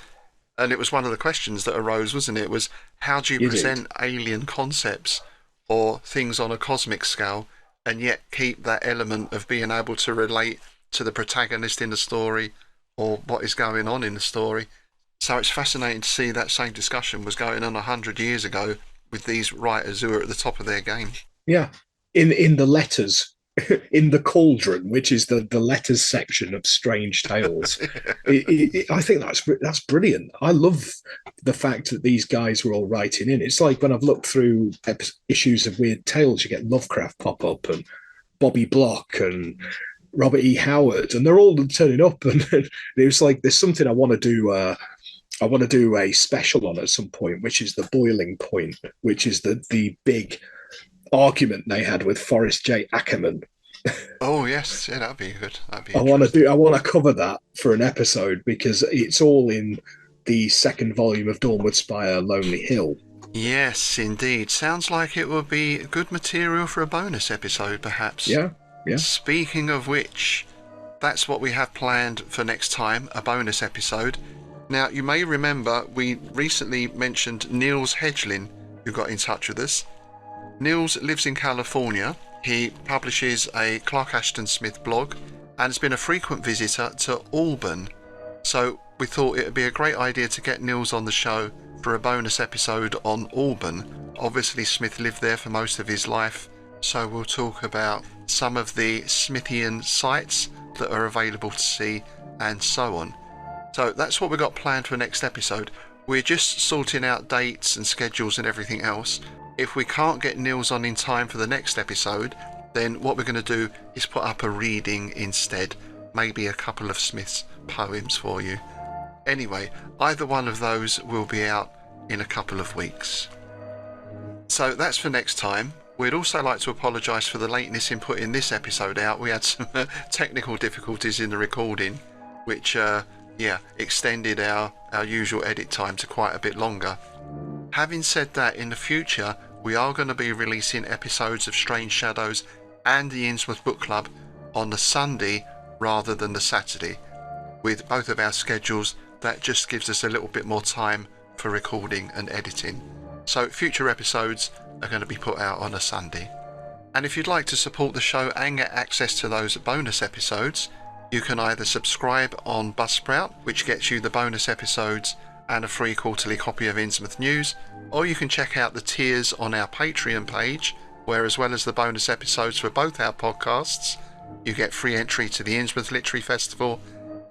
S3: And it was one of the questions that arose, wasn't it? It was, how do you present alien concepts or things on a cosmic scale and yet keep that element of being able to relate to the protagonist in the story or what is going on in the story? So it's fascinating to see that same discussion was going on 100 years ago with these writers who are at the top of their game.
S4: Yeah. In the letters, in the cauldron, which is the letters section of Strange Tales. I think that's brilliant. I love the fact that these guys were all writing in. It's like when I've looked through issues of Weird Tales, you get Lovecraft pop up and Bobby Block and Robert E. Howard, and they're all turning up. And it was like, there's something I want to do. I want to do a special on at some point, which is the boiling point, which is the big argument they had with Forrest J. Ackerman.
S3: Oh yes, yeah, that'd be good.
S4: I want to cover that for an episode because it's all in the second volume of Dawnwood Spire, Lonely Hill.
S3: Yes, indeed. Sounds like it would be good material for a bonus episode, perhaps.
S4: Yeah.
S3: Speaking of which, that's what we have planned for next time, a bonus episode. Now, you may remember we recently mentioned Niels Hedgelin, who got in touch with us. Niels lives in California. He publishes a Clark Ashton Smith blog and has been a frequent visitor to Auburn. So we thought it would be a great idea to get Niels on the show for a bonus episode on Auburn. Obviously, Smith lived there for most of his life, so we'll talk about some of the Smithian sites that are available to see and so on. So that's what we've got planned for next episode. We're just sorting out dates and schedules and everything else. If we can't get Niels on in time for the next episode, then what we're going to do is put up a reading instead. Maybe a couple of Smith's poems for you. Anyway, either one of those will be out in a couple of weeks. So that's for next time. We'd also like to apologise for the lateness in putting this episode out. We had some technical difficulties in the recording, which extended our usual edit time to quite a bit longer. Having said that, in the future we are going to be releasing episodes of Strange Shadows and the Innsmouth Book Club on the Sunday rather than the Saturday. With both of our schedules, that just gives us a little bit more time for recording and editing. So future episodes are going to be put out on a Sunday. And if you'd like to support the show and get access to those bonus episodes, you can either subscribe on Buzzsprout, which gets you the bonus episodes and a free quarterly copy of Innsmouth News, or you can check out the tiers on our Patreon page, where as well as the bonus episodes for both our podcasts, you get free entry to the Innsmouth Literary Festival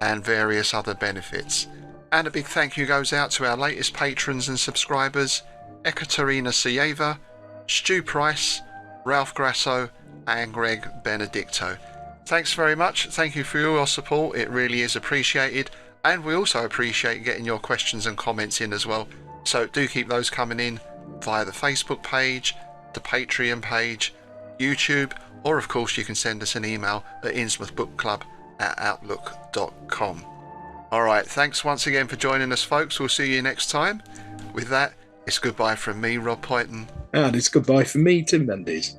S3: and various other benefits. And a big thank you goes out to our latest patrons and subscribers, Ekaterina Sieva, Stu Price, Ralph Grasso and Greg Benedicto. Thanks very much. Thank you for your support. It really is appreciated. And we also appreciate getting your questions and comments in as well. So do keep those coming in via the Facebook page, the Patreon page, YouTube, or of course you can send us an email at innsmouthbookclub@outlook.com. Alright, thanks once again for joining us, folks. We'll see you next time. With that, it's goodbye from me, Rob Poynton.
S4: And it's goodbye from me, Tim Mendes.